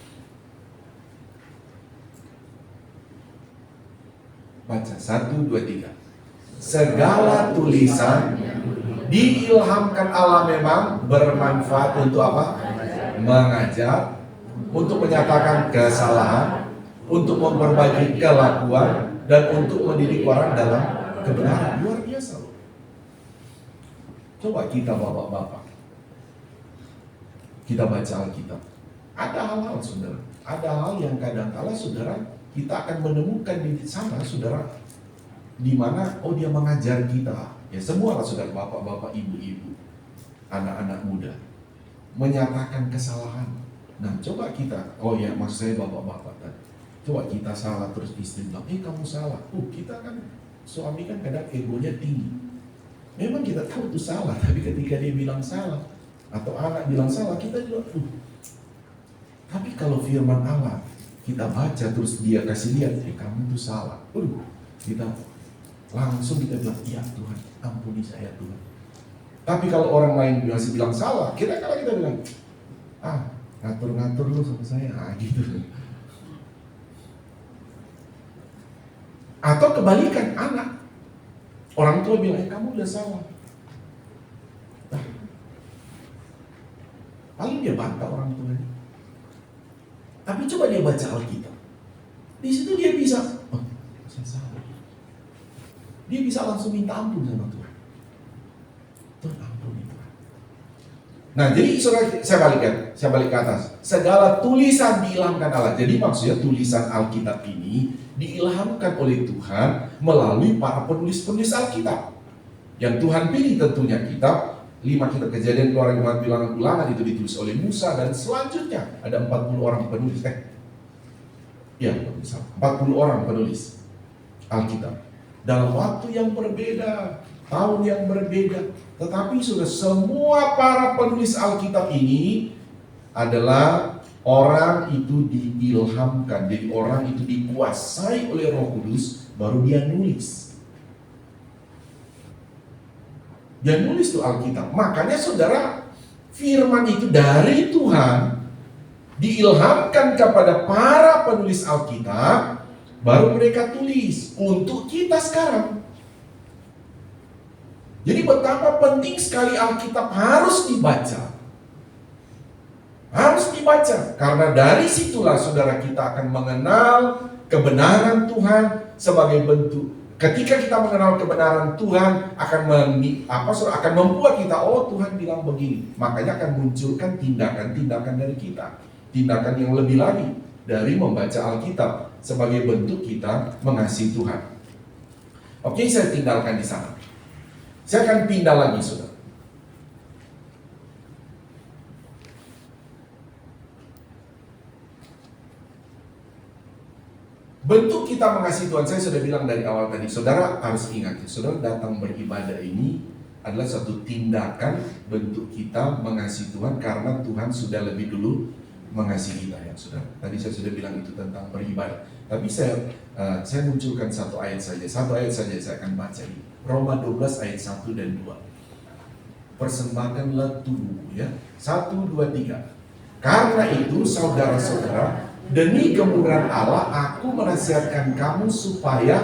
Baca 1, 2, 3. Segala tulisan diilhamkan Allah memang bermanfaat untuk apa? Mengajar, untuk menyatakan kesalahan, untuk memperbaiki kelakuan, dan untuk mendidik orang dalam kebenaran. Luar biasa loh. Coba kita bapak-bapak, kita baca Alkitab. Ada hal-hal saudara, ada hal yang kadang-kala saudara kita akan menemukan di sana saudara, di mana oh dia mengajar kita. Ya semua lah saudara, bapak-bapak, ibu-ibu, anak-anak muda, menyatakan kesalahan. Nah coba kita, oh ya maksud saya bapak-bapak tadi, coba kita salah terus istri bilang, kamu salah. Kita kan suami kan kadang egonya tinggi. Memang kita tahu itu salah, tapi ketika dia bilang salah atau anak bilang salah, kita juga tapi kalau firman Allah kita baca terus dia kasih lihat, kamu itu salah. Kita langsung kita bilang, ya Tuhan, ampuni saya Tuhan. Tapi kalau orang lain masih bilang salah, kalau kita bilang, ngatur-ngatur lu sama saya, gitu. Atau kebalikan, anak, orang tua bilang, kamu udah salah. Paling dia bantah orang tuanya. Tapi coba dia baca Alkitab. Di situ dia bisa, saya salah. Dia bisa langsung minta ampun sama Tuhan. Tuhan ampuni Tuhan. Nah jadi saya balik ke atas. Segala tulisan diilhamkan Allah. Jadi maksudnya tulisan Alkitab ini diilhamkan oleh Tuhan melalui para penulis-penulis Alkitab. Yang Tuhan pilih tentunya kitab 5 kitab Kejadian, Keluaran, Imamat, Bilangan, Ulangan itu ditulis oleh Musa, dan selanjutnya ada 40 orang penulis. 40 orang penulis Alkitab. Dalam waktu yang berbeda, tahun yang berbeda. Tetapi sudah semua para penulis Alkitab ini adalah orang itu diilhamkan. Jadi orang itu dikuasai oleh Roh Kudus, baru dia nulis. Dia nulis tuh Alkitab. Makanya saudara, firman itu dari Tuhan diilhamkan kepada para penulis Alkitab, baru mereka tulis untuk kita sekarang. Jadi betapa penting sekali Alkitab harus dibaca. Harus dibaca. Karena dari situlah saudara kita akan mengenal kebenaran Tuhan sebagai bentuk Ketika kita mengenal kebenaran Tuhan akan membuat kita, oh Tuhan bilang begini. Makanya akan munculkan tindakan-tindakan dari kita. Tindakan yang lebih lagi dari membaca Alkitab sebagai bentuk kita mengasihi Tuhan. Oke, saya tinggalkan di sana. Saya akan pindah lagi, saudara. Bentuk kita mengasihi Tuhan, saya sudah bilang dari awal tadi, saudara harus ingat, saudara datang beribadah ini adalah satu tindakan bentuk kita mengasihi Tuhan karena Tuhan sudah lebih dulu mengasihi kita, ya saudara. Tadi saya sudah bilang itu tentang beribadah. Tapi saya munculkan satu ayat saja saya akan baca ini. Roma 12 ayat 1 dan 2. Persembahkanlah tubuhmu, ya. 1, 2, 3. Karena itu saudara-saudara, demi kemurahan Allah, aku menasihatkan kamu supaya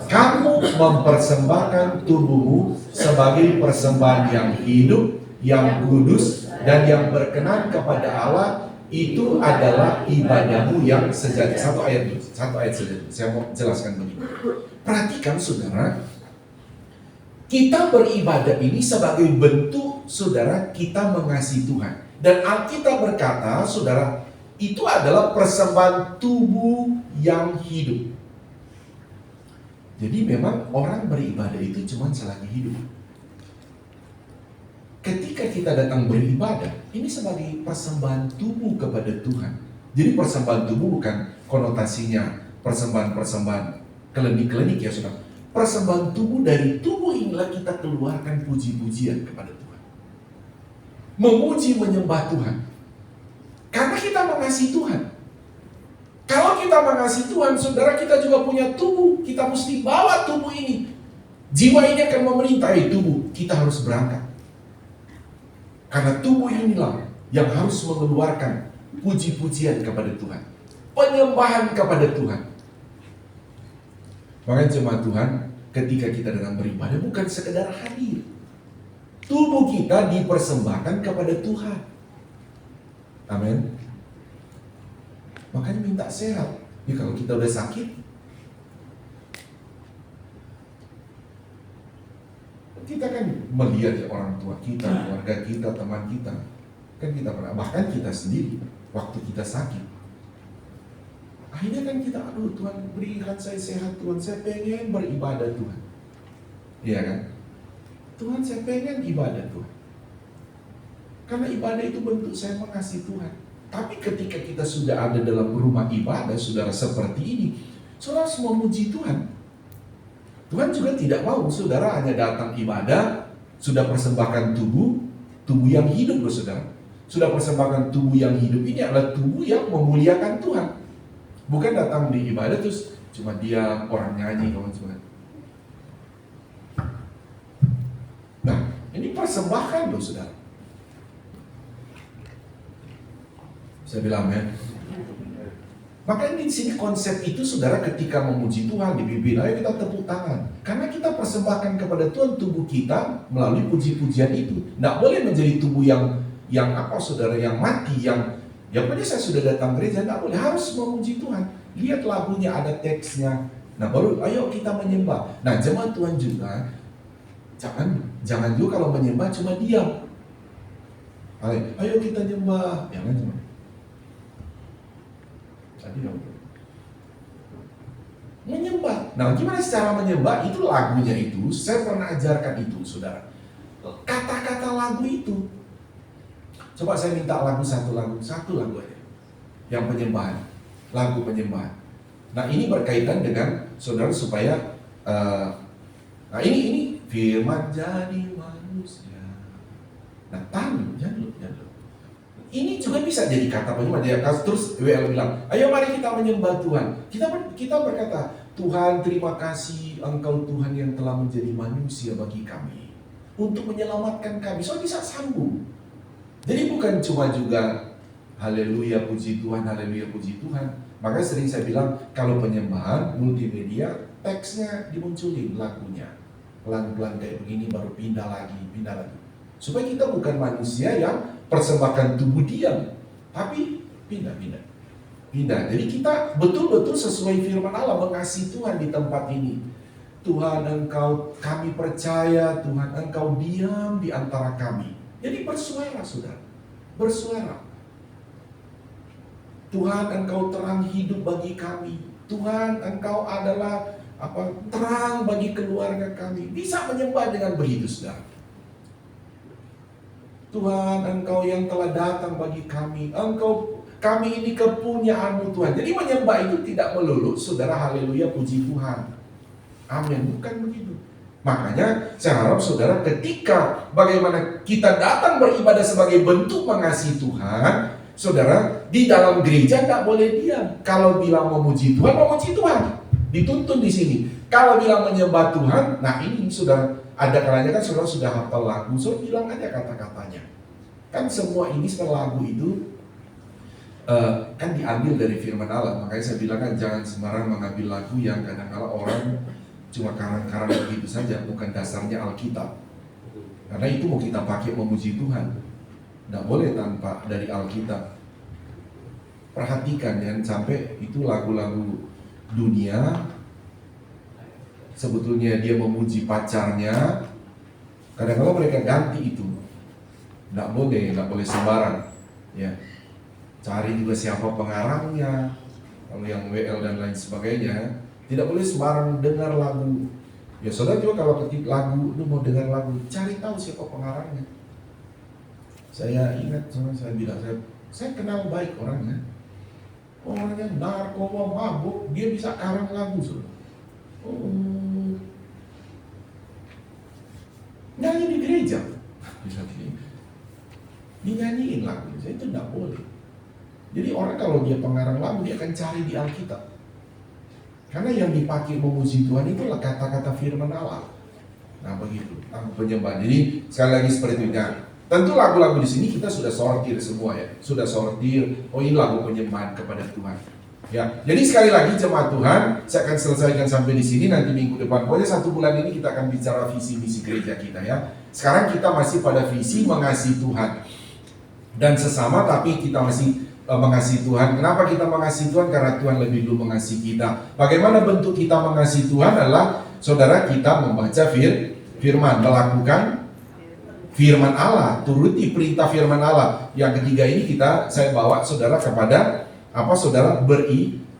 kamu mempersembahkan tubuhmu sebagai persembahan yang hidup, yang kudus, dan yang berkenan kepada Allah. Itu adalah ibadahmu yang sejati. Satu ayat saja. Saya mau jelaskan begini. Perhatikan saudara, kita beribadah ini sebagai bentuk saudara kita mengasihi Tuhan. Dan Alkitab berkata, saudara, itu adalah persembahan tubuh yang hidup. Jadi memang orang beribadah itu cuma selagi hidup. Ketika kita datang beribadah, ini sebagai persembahan tubuh kepada Tuhan. Jadi persembahan tubuh bukan konotasinya persembahan-persembahan klinik-klinik, ya saudara. Persembahan tubuh, dari tubuh inilah kita keluarkan puji-pujian kepada Tuhan. Memuji, menyembah Tuhan. Karena kita mengasihi Tuhan. Kalau kita mengasihi Tuhan, saudara, kita juga punya tubuh. Kita mesti bawa tubuh ini. Jiwa ini akan memerintahi tubuh. Kita harus berangkat. Karena tubuh inilah yang harus mengeluarkan puji-pujian kepada Tuhan. Penyembahan kepada Tuhan. Makanya jemaat Tuhan, ketika kita datang beribadah bukan sekedar hadir. Tubuh kita dipersembahkan kepada Tuhan. Amin. Makanya minta sehat. Ya kalau kita udah sakit, kita kan melihat ya orang tua kita, keluarga kita, teman kita. Kan kita pernah, bahkan kita sendiri waktu kita sakit. Akhirnya kan kita, aduh Tuhan berikan saya sehat, Tuhan saya pengen beribadah Tuhan. Iya kan? Tuhan saya pengen ibadah Tuhan. Karena ibadah itu bentuk saya mengasihi Tuhan. Tapi ketika kita sudah ada dalam rumah ibadah, saudara, seperti ini, saudara harus memuji Tuhan. Tuhan juga tidak mau saudara hanya datang ibadah, sudah persembahkan tubuh yang hidup, saudara. Sudah persembahkan tubuh yang hidup ini adalah tubuh yang memuliakan Tuhan. Bukan datang di ibadah terus cuma dia orang nyanyi, kawan-kawan. Nah, ini persembahan loh, saudara. Saya bilang ya. Makanya di sini konsep itu, saudara, ketika memuji Tuhan dipimpin, ayo kita tepuk tangan. Karena kita persembahkan kepada Tuhan tubuh kita melalui puji-pujian itu. Nggak boleh menjadi tubuh yang apa, saudara, yang mati, yang pokoknya saya sudah datang gereja, nggak boleh, harus memuji Tuhan. Lihat lagunya, ada teksnya. Nah baru ayo kita menyembah. Nah jemaat Tuhan juga, jangan juga kalau menyembah cuma diam. Ayo kita nyembah, jangan cuma. Menyembah. Nah, gimana cara menyembah? Itu lagunya itu. Saya pernah ajarkan itu, saudara. Kata-kata lagu itu. Coba saya minta satu lagu aja. Yang penyembahan. Lagu penyembahan. Nah, ini berkaitan dengan saudara supaya nah ini firman jadi manusia. Nah, jangan. Ini juga bisa jadi kata penyembah. Dia terus WL bilang, ayo mari kita menyembah Tuhan. Kita berkata, Tuhan terima kasih Engkau Tuhan yang telah menjadi manusia bagi kami, untuk menyelamatkan kami. So bisa sambung. Jadi bukan cuma juga haleluya puji Tuhan, haleluya puji Tuhan. Makanya sering saya bilang, kalau penyembahan multimedia, teksnya dimunculin lagunya. Pelan-pelan kayak begini baru pindah lagi. Supaya kita bukan manusia yang persembahkan tubuh diam, tapi pindah. Jadi kita betul-betul sesuai firman Allah mengasihi Tuhan di tempat ini. Tuhan kami percaya Tuhan Engkau diam di antara kami. Jadi bersuara saudara, bersuara. Tuhan Engkau terang hidup bagi kami. Tuhan Engkau adalah terang bagi keluarga kami. Bisa menyembah dengan begitu saudara. Tuhan Engkau yang telah datang bagi kami. Kami ini kepunyaan-Mu Tuhan. Jadi menyembah itu tidak melulu saudara haleluya puji Tuhan. Amin, bukan begitu. Makanya saya harap saudara ketika bagaimana kita datang beribadah sebagai bentuk mengasihi Tuhan, saudara di dalam gereja tidak boleh diam. Kalau bilang memuji Tuhan, dituntun di sini. Kalau bilang menyembah Tuhan, nah ini sudah ada kalanya kan saudara sudah hafal lagu, saudara bilang aja kata-katanya. Kan semua ini setelah lagu itu kan diambil dari firman Allah. Makanya saya bilang kan jangan sembarang mengambil lagu yang kadang-kala orang cuma karang-karang begitu saja, bukan dasarnya Alkitab. Karena itu mau kita pakai memuji Tuhan, tidak boleh tanpa dari Alkitab. Perhatikan ya, sampai itu lagu-lagu dunia sebetulnya dia memuji pacarnya, kadang-kadang mereka ganti itu. Tidak boleh sembarang. Ya, cari juga siapa pengarangnya, kalau yang WL dan lain sebagainya. Tidak boleh sembarang dengar lagu. Ya saudara juga kalau ketik lagu, lu mau dengar lagu, cari tahu siapa pengarangnya. Saya ingat, saya bilang, saya kenal baik orangnya. Orangnya narkoba, mabuk, dia bisa karang lagu saudara. Nyanyi di gereja, dinyanyiin lagu, itu tidak boleh. Jadi orang kalau dia pengarang lagu, dia akan cari di Alkitab. Karena yang dipakai memuji Tuhan itulah kata-kata firman Allah. Nah begitu, penyembahan. Jadi sekali lagi seperti itu. Nah, tentu lagu-lagu di sini kita sudah sortir semua ya, sudah sortir. Oh ini lagu penyembahan kepada Tuhan. Ya, jadi sekali lagi jemaat Tuhan, saya akan selesaikan sampai di sini nanti minggu depan. Pokoknya 1 bulan ini kita akan bicara visi misi gereja kita ya. Sekarang kita masih pada visi mengasihi Tuhan dan sesama, tapi kita masih mengasihi Tuhan. Kenapa kita mengasihi Tuhan? Karena Tuhan lebih dulu mengasihi kita. Bagaimana bentuk kita mengasihi Tuhan adalah saudara kita membaca firman, melakukan firman Allah, turuti perintah firman Allah. Yang ketiga ini saya bawa saudara kepada saudara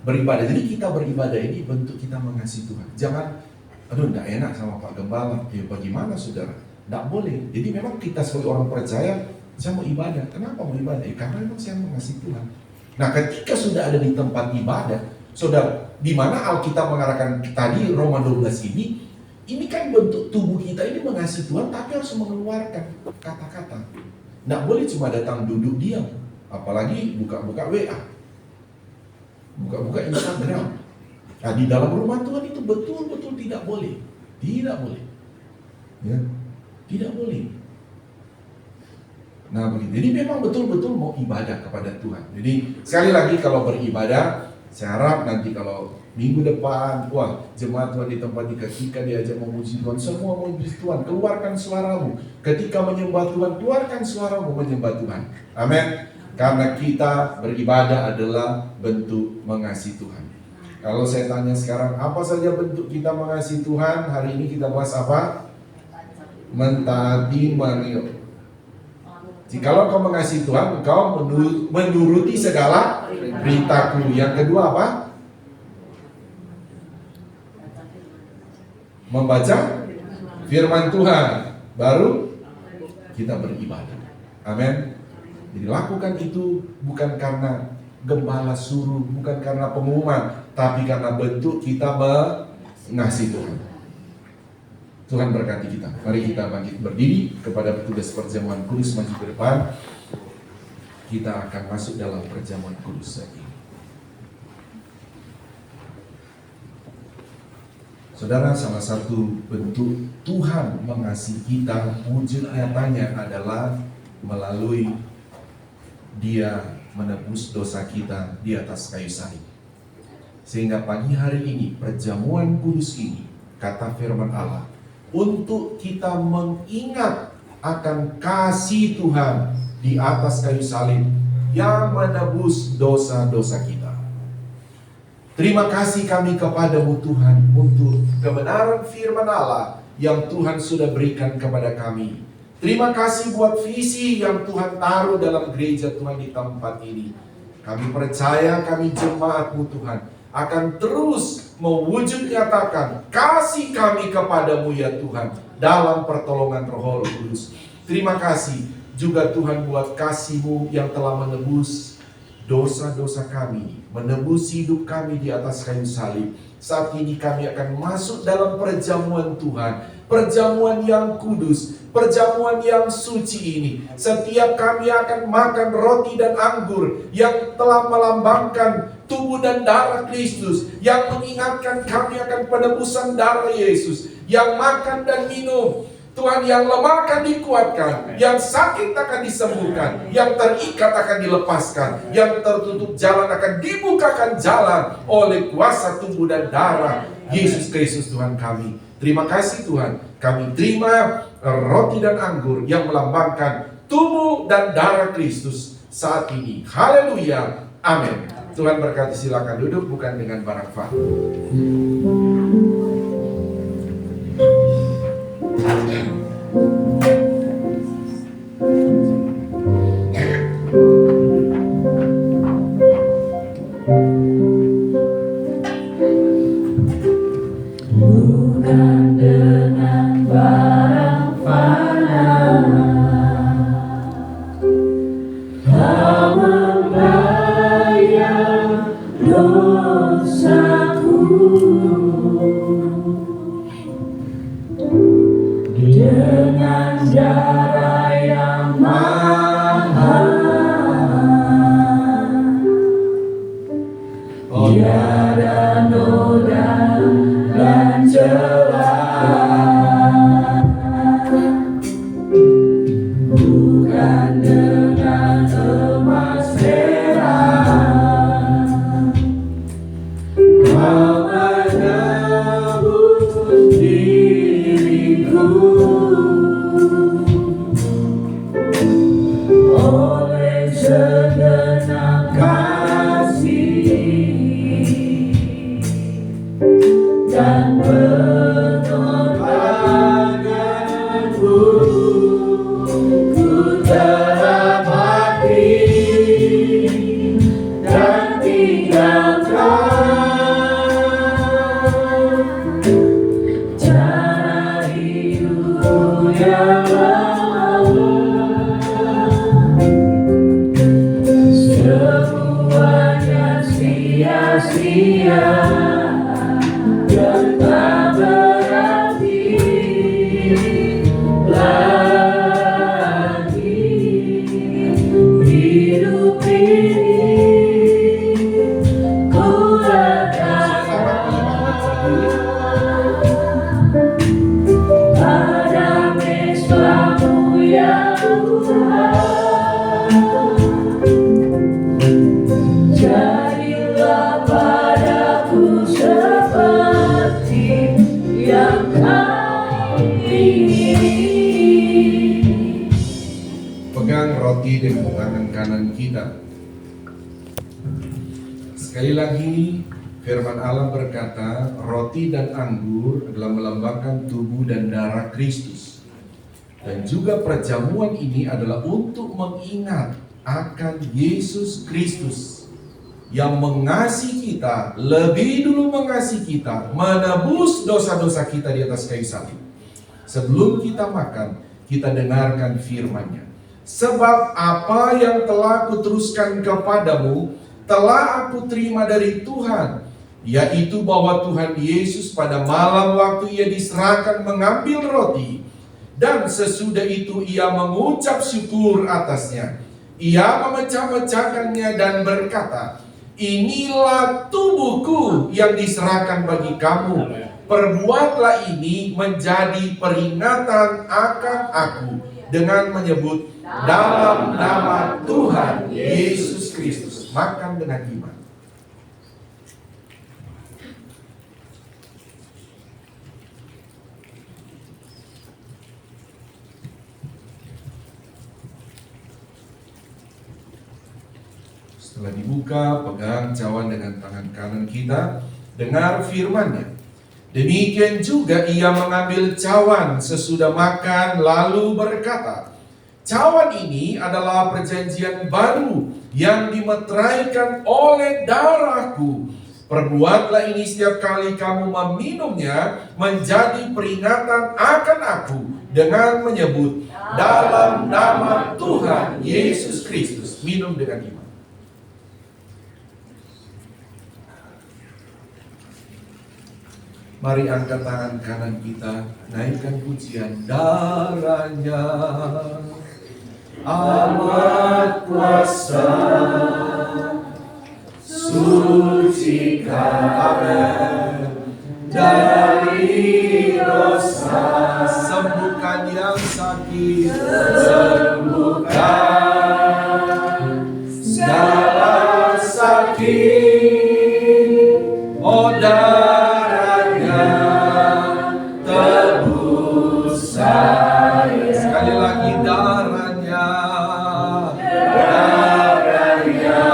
beribadah. Jadi kita beribadah ini bentuk kita mengasihi Tuhan. Jangan, enggak enak sama Pak Gembala. Ya bagaimana saudara? Enggak boleh. Jadi memang kita sebagai orang percaya, saya mau ibadah. Kenapa mau ibadah? Karena memang saya mengasihi Tuhan. Nah, ketika sudah ada di tempat ibadah, saudara, di mana Alkitab mengarahkan tadi Roma 12 ini kan bentuk tubuh kita ini mengasihi Tuhan, tapi harus mengeluarkan kata-kata. Nggak boleh cuma datang duduk diam, apalagi buka-buka WA, buka-buka Instagram. Nah, di dalam rumah Tuhan itu betul-betul tidak boleh, ya, tidak boleh. Nah begitu. Jadi memang betul-betul mau ibadah kepada Tuhan. Jadi sekali lagi kalau beribadah, saya harap nanti kalau minggu depan, jemaat Tuhan di tempat ketika diajak memuji Tuhan, semua memuji Tuhan, keluarkan suaramu. Ketika menyembah Tuhan, keluarkan suaramu menyembah Tuhan. Amin. Karena kita beribadah adalah bentuk mengasihi Tuhan. Kalau saya tanya sekarang, apa saja bentuk kita mengasihi Tuhan? Hari ini kita bahas apa? Mentaati Mario. Jikalau kau mengasihi Tuhan, engkau menuruti segala perintahku. Yang kedua apa? Membaca firman Tuhan. Baru kita beribadah. Amin. Jadi lakukan itu bukan karena gembala suruh, bukan karena pengumuman, tapi karena bentuk kita mengasihi Tuhan. Tuhan berkati kita. Mari kita bangkit berdiri kepada petugas perjamuan kudus maju ke depan. Kita akan masuk dalam perjamuan kudus lagi. Saudara, salah satu bentuk Tuhan mengasihi kita, wujud nyatanya adalah melalui Dia menebus dosa kita di atas kayu salib. Sehingga pagi hari ini, perjamuan kudus ini, kata firman Allah, untuk kita mengingat akan kasih Tuhan di atas kayu salib yang menebus dosa-dosa kita. Terima kasih kami kepadamu Tuhan untuk kebenaran firman Allah yang Tuhan sudah berikan kepada kami. Terima kasih buat visi yang Tuhan taruh dalam gereja Tuhan di tempat ini. Kami percaya kami jemaat-Mu Tuhan akan terus mewujud nyatakan kasih kami kepadamu ya Tuhan dalam pertolongan Roh Kudus. Terima kasih juga Tuhan buat kasih-Mu yang telah menebus dosa-dosa kami, menebus hidup kami di atas kayu salib. Saat ini kami akan masuk dalam perjamuan Tuhan, perjamuan yang kudus, perjamuan yang suci ini. Setiap kami akan makan roti dan anggur yang telah melambangkan tubuh dan darah Kristus, yang mengingatkan kami akan penebusan darah Yesus. Yang makan dan minum, Tuhan, yang lemah akan dikuatkan, yang sakit akan disembuhkan, yang terikat akan dilepaskan, yang tertutup jalan akan dibukakan jalan oleh kuasa tubuh dan darah Yesus Kristus Tuhan kami. Terima kasih Tuhan, kami terima roti dan anggur yang melambangkan tubuh dan darah Kristus saat ini. Haleluya, amin. Tuhan berkati, silakan duduk, bukan dengan barang faham. Bukan dengan barang fana, Kau membayar dosaku. Dengan darah yang mahal, tiada noda dan celah. Bukan dengan emas perak, Kau menebus diriku. Oleh segenap kasih dan pengorbananmu, ku telah mati dan tinggalkan cara hidup yang semuanya sia-sia dan tak berarti lagi. Hidup ini ku letakkan pada mesra-Mu ya Tuhan. Jadilah padaku seperti yang Kau ingini. Pegang roti dengan tangan kanan kita. Sekali lagi, firman Allah berkata, roti dan anggur adalah melambangkan tubuh dan darah Kristus. Dan juga perjamuan ini adalah untuk mengingat akan Yesus Kristus yang mengasihi kita, lebih dulu mengasihi kita, menebus dosa-dosa kita di atas kayu salib. Sebelum kita makan, kita dengarkan firman-Nya. Sebab apa yang telah kuteruskan kepadamu, telah aku terima dari Tuhan, yaitu bahwa Tuhan Yesus pada malam waktu Ia diserahkan mengambil roti, dan sesudah itu Ia mengucap syukur atasnya. Ia memecah-mecahkannya dan berkata, inilah tubuhku yang diserahkan bagi kamu. Perbuatlah ini menjadi peringatan akan aku, dengan menyebut dalam nama Tuhan Yesus Kristus. Makan dengan iman. Setelah dibuka, pegang cawan dengan tangan kanan kita, dengar firman-Nya. Demikian juga ia mengambil cawan sesudah makan lalu berkata, cawan ini adalah perjanjian baru yang dimeteraikan oleh darahku. Perbuatlah ini setiap kali kamu meminumnya menjadi peringatan akan aku dengan menyebut dalam nama Tuhan Yesus Kristus. Minum dengan iman. Mari angkat tangan kanan kita, naikkan pujian. Darahnya amat kuasa, sucikan dari dosa, sembuhkan yang sakit, sembuhkan segala sakit. Oh, darahnya tebus saya. Sekali lagi, darahnya, darahnya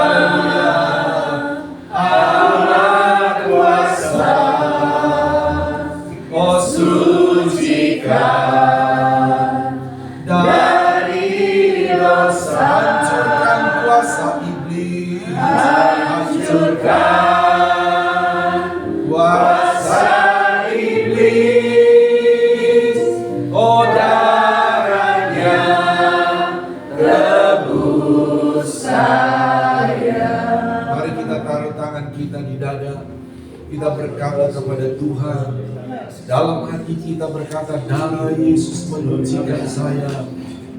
amat kuasa. Oh, sucikan dari dosa, hancurkan kuasa iblis, hancurkan kuasa iblis. Oh, darahnya tebus saya. Mari kita taruh tangan kita di dada. Kita berkata kepada Tuhan, dalam hati kita berkata, darah Yesus menyucikan saya.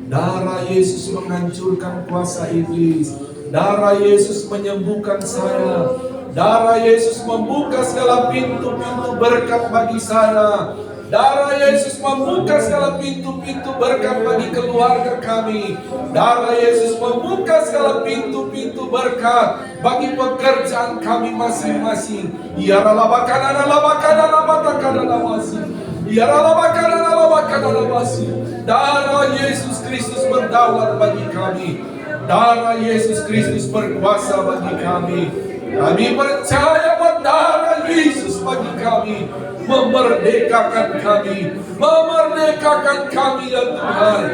Darah Yesus menghancurkan kuasa iblis. Darah Yesus menyembuhkan saya. Darah Yesus membuka segala pintu-pintu berkat bagi saya. Darah Yesus membuka segala pintu-pintu berkat bagi keluarga kami. Darah Yesus membuka segala pintu-pintu berkat bagi pekerjaan kami masing-masing. Ya ralabakana masing. Ya ralabakana masing. Darah Yesus Kristus berdaulat bagi kami. Darah Yesus Kristus berkuasa bagi kami. Kami percaya bahwa darah Yesus bagi kami memerdekakan kami ya Tuhan.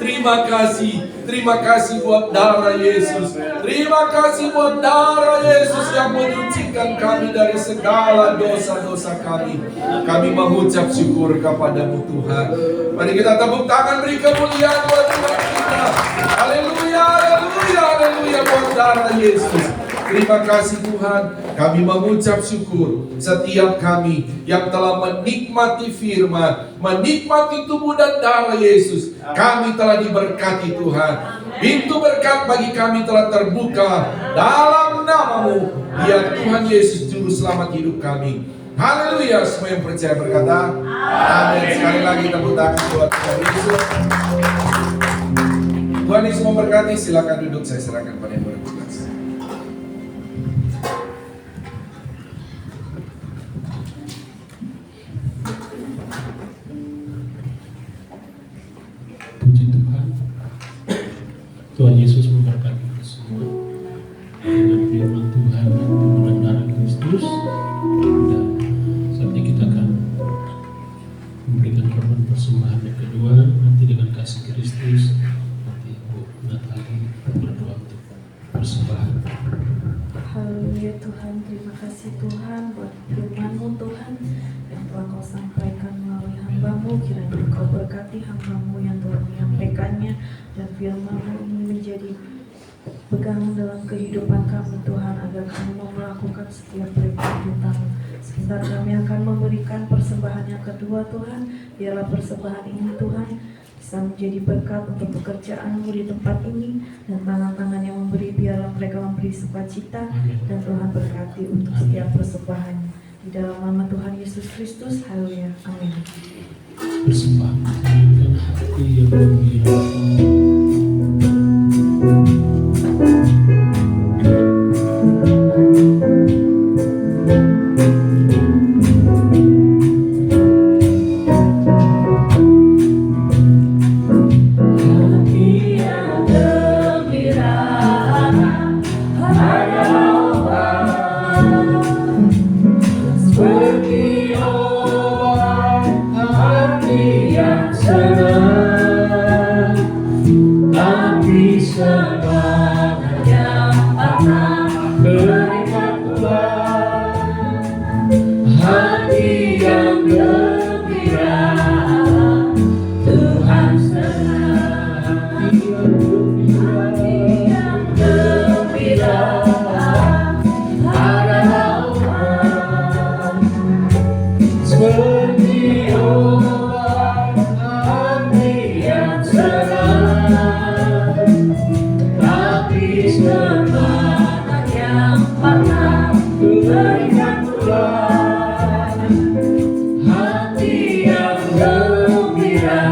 Terima kasih buat darah Yesus. Terima kasih buat darah Yesus yang menyucikan kami dari segala dosa-dosa kami. Kami mengucap syukur kepadamu Tuhan. Mari kita tepuk tangan, beri kemuliaan buat Tuhan kita. Haleluya, haleluya, haleluya buat darah Yesus. Terima kasih Tuhan, kami mengucap syukur setiap kami yang telah menikmati firman, menikmati tubuh dan darah Yesus. Kami telah diberkati Tuhan. Pintu berkat bagi kami telah terbuka dalam nama-Mu, ya Tuhan Yesus Juru Selamat hidup kami. Haleluya, semua yang percaya berkata amin. Sekali lagi tepuk tangan buat Tuhan Yesus. Tuhan Yesus memberkati, silakan duduk, saya serahkan pada yang bertugas. Tuhan Yesus memberkati kita semua dengan firman Tuhan dan tubuh dan darah Kristus. Dan saatnya kita akan memberikan korban persembahan yang kedua nanti dengan kasih Kristus. Nanti Ibu Natali berdoa untuk persembahan. Haleluya Tuhan, terima kasih Tuhan buat firman-Mu Tuhan yang telah Kau sampaikan melalui hamba-Mu. Kiranya Kau berkati hamba-Mu yang telah menyampaikannya, dan firman-Mu ini menjadi pegangan dalam kehidupan kami Tuhan, agar kami mau melakukan setiap perintah Tuhan. Sebentar kami akan memberikan persembahan yang kedua Tuhan. Biarlah persembahan ini Tuhan bisa menjadi berkat untuk pekerjaan-Mu di tempat ini, dan tangan-tangan yang memberi biarlah mereka memberi sukacita, dan Tuhan berkati untuk setiap persembahannya. Di dalam nama Tuhan Yesus Kristus, haleluya, amin. Persembahan dengan hati yang gembira. Berjiwa hati yang senang, tapi semangat yang patah berikan pulang. Hati yang gembira,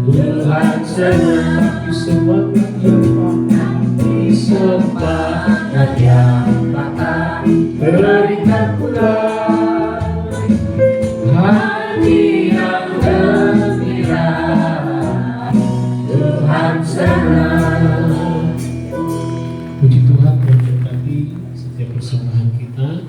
Tuhan senang. Semangat yang Tapi semangat yang patah berikan pulang. Hati yang gembira, Tuhan senang. puji Tuhan memberkati setiap persembahan kita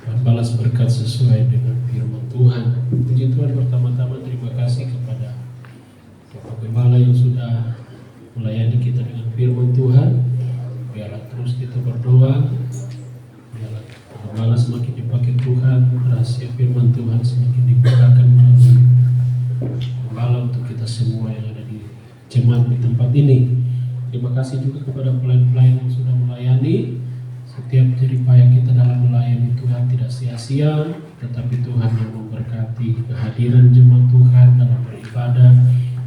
dan balas berkat sesuai dengan firman Tuhan. Puji Tuhan, pertama-tama terima kasih kepada Bapak Gembala yang sudah melayani kita dengan firman Tuhan. Biarlah terus kita berdoa, biarlah Gembala semakin dipakai Tuhan, rahasia firman Tuhan semakin dibukakan melalui Gembala untuk kita semua yang ada di jemaat di tempat ini. Terima kasih juga kepada pelayan-pelayan yang sudah melayani. Setiap jeripaya kita dalam melayani Tuhan tidak sia-sia, tetapi Tuhan yang memberkati kehadiran jemaat Tuhan dalam beribadah.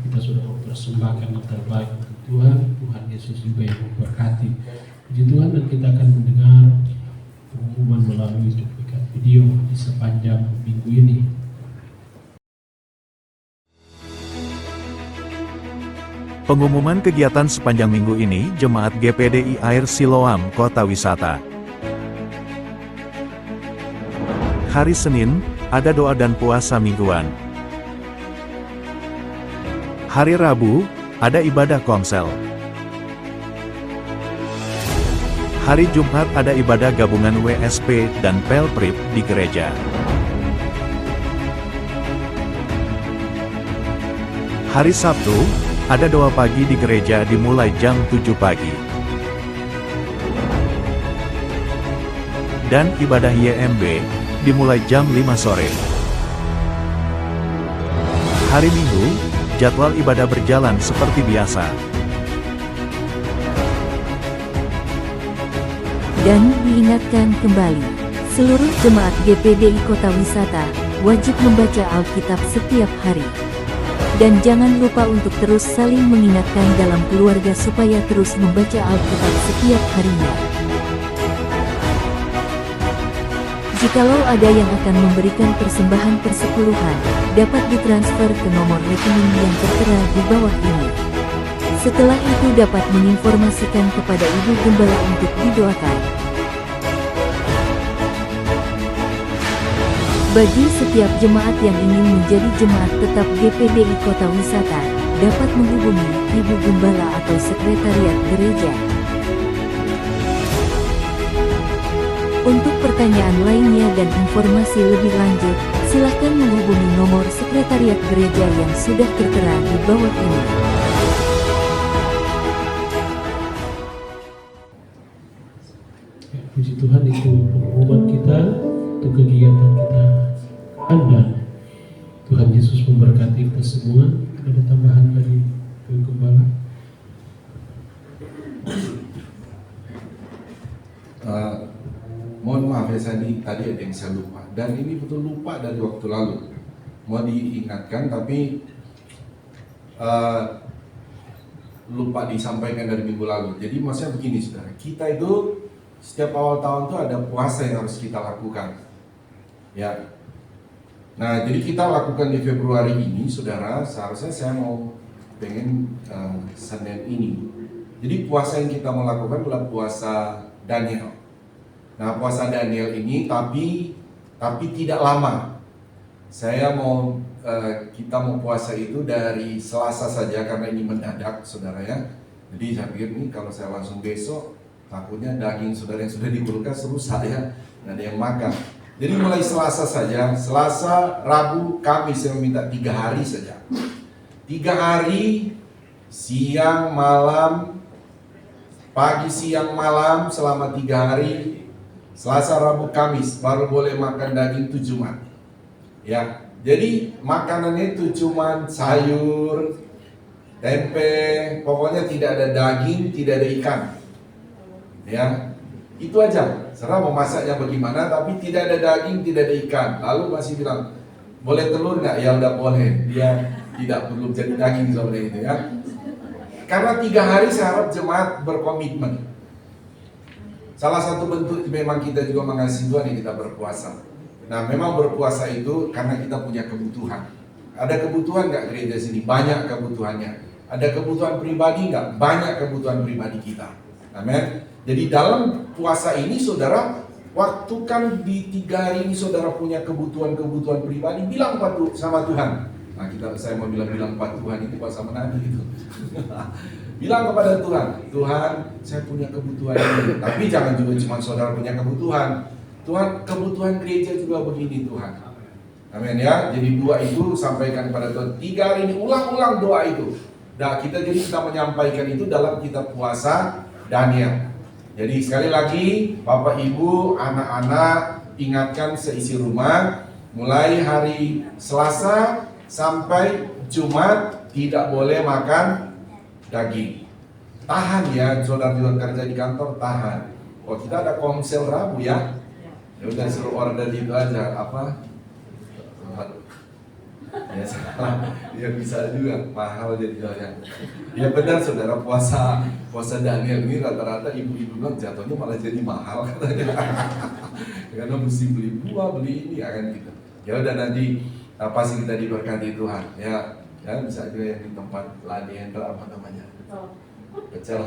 Kita sudah mempersembahkan yang terbaik untuk Tuhan. Tuhan Yesus juga yang memberkati. Puji Tuhan, dan kita akan mendengar pengumuman melalui cuplikan video di sepanjang minggu ini. Pengumuman kegiatan sepanjang minggu ini Jemaat GPDI Air Siloam Kota Wisata. Hari Senin, ada doa dan puasa mingguan. Hari Rabu, ada ibadah komsel. Hari Jumat ada ibadah gabungan WSP dan Pelprip di gereja. Hari Sabtu, ada doa pagi di gereja dimulai jam 7 pagi. Dan ibadah YMB dimulai jam 5 sore. Hari Minggu, jadwal ibadah berjalan seperti biasa. Dan diingatkan kembali, seluruh jemaat GPDI Kota Wisata wajib membaca Alkitab setiap hari. Dan jangan lupa untuk terus saling mengingatkan dalam keluarga supaya terus membaca Alkitab setiap harinya. Jikalau ada yang akan memberikan persembahan persepuluhan, dapat ditransfer ke nomor rekening yang tertera di bawah ini. Setelah itu dapat menginformasikan kepada Ibu Gembala untuk didoakan. Bagi setiap jemaat yang ingin menjadi jemaat tetap GPDI Kota Wisata, dapat menghubungi Ibu Gembala atau Sekretariat Gereja. Untuk pertanyaan lainnya dan informasi lebih lanjut, silakan menghubungi nomor Sekretariat Gereja yang sudah tertera di bawah ini. Puji Tuhan, itu pengumuman kita untuk kegiatan kita. Dan Tuhan Yesus memberkati kita semua. Ada tambahan dari Ibu Gembala? Mohon maaf ya, tadi ada yang saya lupa. Dan ini betul lupa dari waktu lalu. Mau diingatkan tapi lupa disampaikan dari minggu lalu. Jadi maksudnya begini saudara, kita itu setiap awal tahun tuh ada puasa yang harus kita lakukan. Ya. Nah, jadi kita lakukan di Februari ini, saudara. Seharusnya saya mau pengen Senin ini. Jadi puasa yang kita mau lakukan adalah puasa Daniel. Nah, puasa Daniel ini tapi tidak lama. Saya mau kita mau puasa itu dari Selasa saja karena ini mendadak, saudara ya. Jadi saya pikir ini kalau saya langsung besok, takutnya daging saudara yang sudah di kulkas rusak ya, nggak ada yang makan. Jadi mulai Selasa saja, Selasa, Rabu, Kamis saya minta 3 hari saja. 3 hari, siang, malam, pagi, siang, malam, selama 3 hari, Selasa, Rabu, Kamis, baru boleh makan daging itu Jumat. Ya, jadi makanannya itu cuma sayur, tempe, pokoknya tidak ada daging, tidak ada ikan. Ya, Itu aja. Serah mau masaknya bagaimana, tapi tidak ada daging, tidak ada ikan. Lalu masih bilang, boleh telur nggak? Ya udah boleh. Dia tidak perlu jadi daging seperti itu ya. Karena 3 hari saya harap jemaat berkomitmen. Salah satu bentuk memang kita juga mengasihi Tuhan yang kita berpuasa. Nah memang berpuasa itu karena kita punya kebutuhan. Ada kebutuhan nggak gereja sini? Banyak kebutuhannya. Ada kebutuhan pribadi nggak? Banyak kebutuhan pribadi kita. Amin. Jadi dalam puasa ini saudara, waktu kan di 3 hari ini saudara punya kebutuhan-kebutuhan pribadi, bilang sama Tuhan. Nah saya mau bilang Pak Tuhan itu pas sama Nabi itu. Bilang kepada Tuhan, Tuhan saya punya kebutuhan ini. Tapi jangan juga cuma saudara punya kebutuhan. Tuhan, kebutuhan gereja juga begini Tuhan. Amin ya. Jadi 2 itu sampaikan kepada Tuhan. 3 hari ini ulang-ulang doa itu. Nah kita menyampaikan itu dalam kitab puasa Daniel. Jadi sekali lagi Bapak Ibu, anak-anak ingatkan seisi rumah, mulai hari Selasa sampai Jumat tidak boleh makan daging. Tahan ya, saudara juga kerja di kantor, tahan. Oh kita ada komsel Rabu ya. Ya udah suruh order itu aja apa? Ya salah, ya bisa juga mahal jadinya. Ya benar saudara, puasa Daniel ini rata-rata ibu-ibu bilang jatuhnya malah jadi mahal katanya. Karena mesti beli buah, beli ini akan gitu. Ya udah nanti pasti kita diberkati Tuhan ya. Ya bisa juga yang di tempat Lani Hendra apa namanya? Pecel.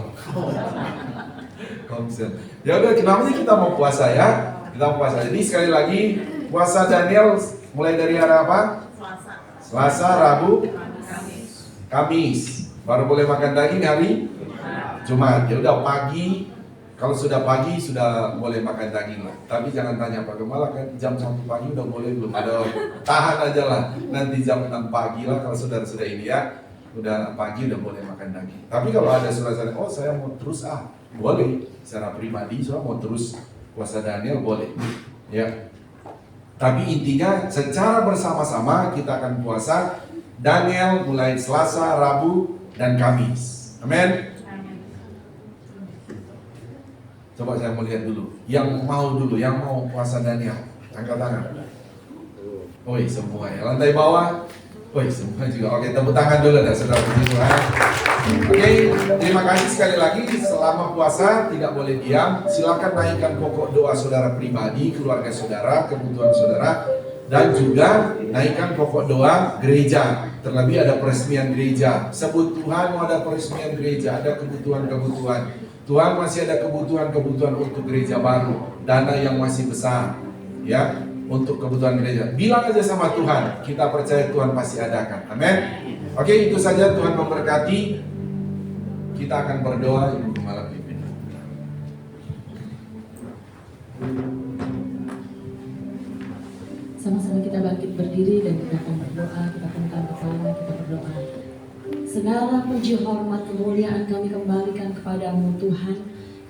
Komsel. Ya udah kenapa sih kita mau puasa ya? Kita mau puasa. Jadi sekali lagi puasa Daniel mulai dari hari apa? Selasa, Rabu, Kamis. Baru boleh makan daging hari Jumat. Ya udah pagi, kalau sudah pagi sudah boleh makan daging lah. Tapi jangan tanya Pak Gembala kan jam 1 pagi udah boleh belum? Ada tahan aja lah. Nanti jam 6 pagi lah kalau sudah ini ya. Udah pagi udah boleh makan daging. Tapi kalau ada saudara oh saya mau terus boleh. Secara pribadi saya mau terus puasa Daniel boleh. Ya. Tapi intinya secara bersama-sama kita akan puasa Daniel mulai Selasa, Rabu, dan Kamis. Amin. Coba saya mau lihat dulu. Yang mau puasa Daniel, angkat tangan. Oi semua ya. Lantai bawah. Oi semua juga. Oke, tepuk tangan dulu dah saudara Tuhan. Oke, terima kasih sekali lagi. Selama puasa tidak boleh diam. Silakan naikkan pokok doa saudara pribadi, keluarga saudara, kebutuhan saudara, dan juga naikkan pokok doa gereja. Terlebih ada peresmian gereja. Sebut Tuhan, ada peresmian gereja, ada kebutuhan-kebutuhan. Tuhan masih ada kebutuhan-kebutuhan untuk gereja baru, dana yang masih besar, ya, untuk kebutuhan gereja. Bilang aja sama Tuhan, kita percaya Tuhan pasti adakan. Amin. Oke, itu saja. Tuhan memberkati. Kita akan berdoa, Ibu Gembala pimpin. Sama-sama kita bangkit berdiri dan kita akan berdoa, kita tentang kepala, kita berdoa. Segala puji hormat kemuliaan kami kembalikan kepadamu Tuhan,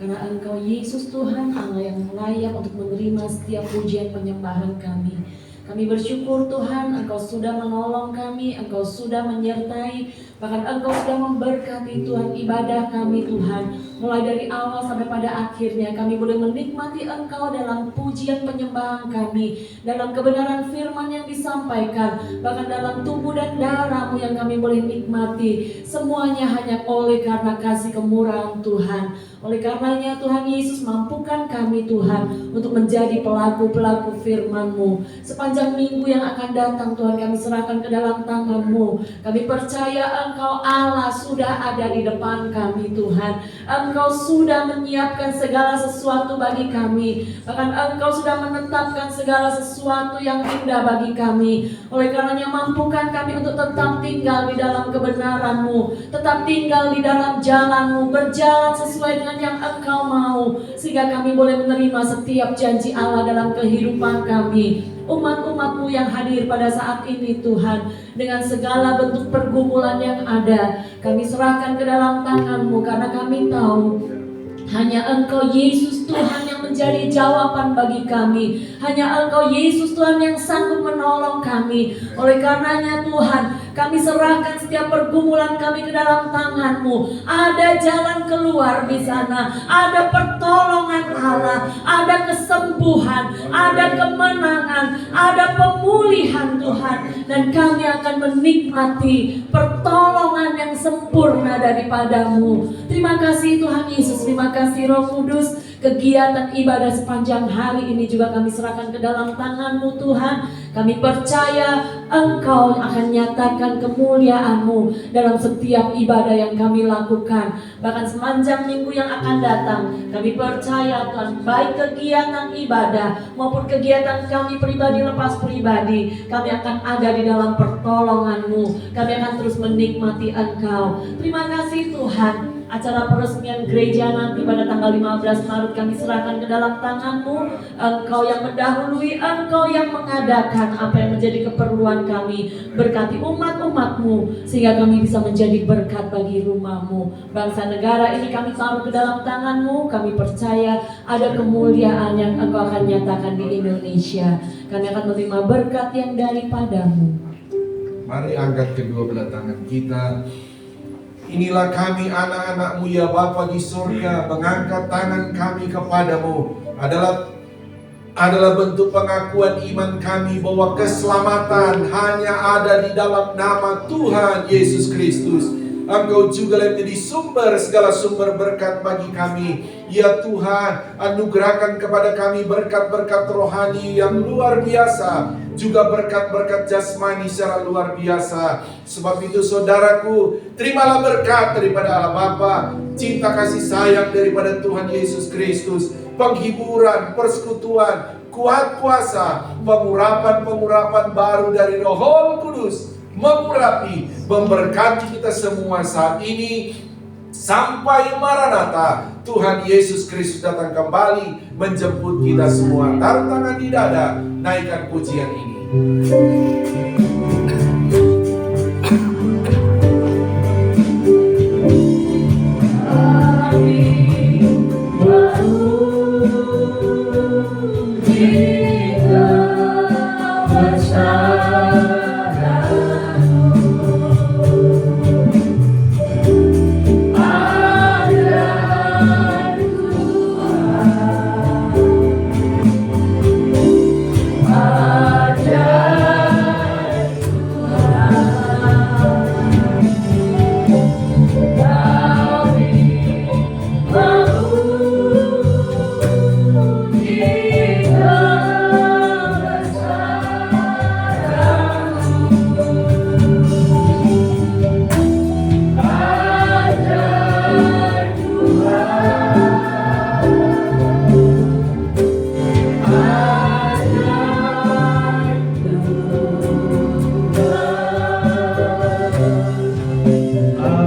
karena Engkau Yesus Tuhan Allah yang layak untuk menerima setiap pujian penyembahan kami. Kami bersyukur Tuhan, Engkau sudah menolong kami, Engkau sudah menyertai, bahkan Engkau sudah memberkati Tuhan ibadah kami Tuhan. Mulai dari awal sampai pada akhirnya kami boleh menikmati Engkau dalam pujian penyembahan kami, dalam kebenaran firman yang disampaikan, bahkan dalam tubuh dan darah-Mu yang kami boleh nikmati. Semuanya hanya oleh karena kasih kemurahan Tuhan. Oleh karenanya Tuhan Yesus mampukan kami Tuhan untuk menjadi pelaku-pelaku firman-Mu. Sepanjang minggu yang akan datang Tuhan kami serahkan ke dalam tangan-Mu. Kami percaya Engkau Allah sudah ada di depan kami Tuhan. Engkau sudah menyiapkan segala sesuatu bagi kami. Bahkan Engkau sudah menetapkan segala sesuatu yang indah bagi kami. Oleh karenanya mampukan kami untuk tetap tinggal di dalam kebenaran-Mu, tetap tinggal di dalam jalan-Mu, berjalan sesuai dengan yang Engkau mau, sehingga kami boleh menerima setiap janji Allah dalam kehidupan kami. Umat-umat-Mu yang hadir pada saat ini Tuhan, dengan segala bentuk pergumulan yang ada, kami serahkan ke dalam tangan-Mu, karena kami tahu hanya Engkau Yesus Tuhan yang menjadi jawaban bagi kami. Hanya Engkau Yesus Tuhan yang sanggup menolong kami. Oleh karenanya Tuhan, kami serahkan setiap pergumulan kami ke dalam tangan-Mu. Ada jalan keluar di sana, ada pertolongan Allah, ada kesembuhan, ada kemenangan, ada pemulihan Tuhan. Dan kami akan menikmati pertolongan yang sempurna daripada-Mu. Terima kasih Tuhan Yesus, terima kasih Roh Kudus. Kegiatan ibadah sepanjang hari ini juga kami serahkan ke dalam tangan-Mu Tuhan. Kami percaya Engkau akan nyatakan kemuliaan-Mu dalam setiap ibadah yang kami lakukan. Bahkan sepanjang minggu yang akan datang, kami percaya Tuhan, baik kegiatan ibadah maupun kegiatan kami pribadi lepas pribadi, kami akan ada di dalam pertolongan-Mu. Kami akan terus menikmati Engkau. Terima kasih Tuhan. Acara peresmian gereja nanti pada tanggal 15 Maret kami serahkan ke dalam tangan-Mu. Engkau yang mendahului, Engkau yang mengadakan apa yang menjadi keperluan kami. Berkati umat-umat-Mu sehingga kami bisa menjadi berkat bagi rumah-Mu. Bangsa negara ini kami taruh ke dalam tangan-Mu. Kami percaya ada kemuliaan yang Engkau akan nyatakan di Indonesia. Kami akan menerima berkat yang daripada-Mu. Mari angkat kedua belah tangan kita. Inilah kami anak-anak-Mu ya Bapa di surga, mengangkat tangan kami kepadamu adalah bentuk pengakuan iman kami bahwa keselamatan hanya ada di dalam nama Tuhan Yesus Kristus. Engkau juga yang menjadi segala sumber berkat bagi kami. Ya Tuhan, anugerahkan kepada kami berkat-berkat rohani yang luar biasa, juga berkat-berkat jasmani secara luar biasa. Sebab itu saudaraku, terimalah berkat daripada Allah Bapa, cinta kasih sayang daripada Tuhan Yesus Kristus, penghiburan, persekutuan, kuat kuasa, pengurapan baru dari Roh Kudus, mengurapi, memberkati kita semua saat ini sampai Maranatha. Tuhan Yesus Kristus datang kembali menjemput kita semua. Taruh tangan di dada, naikkan pujian ini.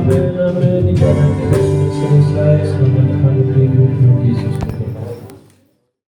Amen.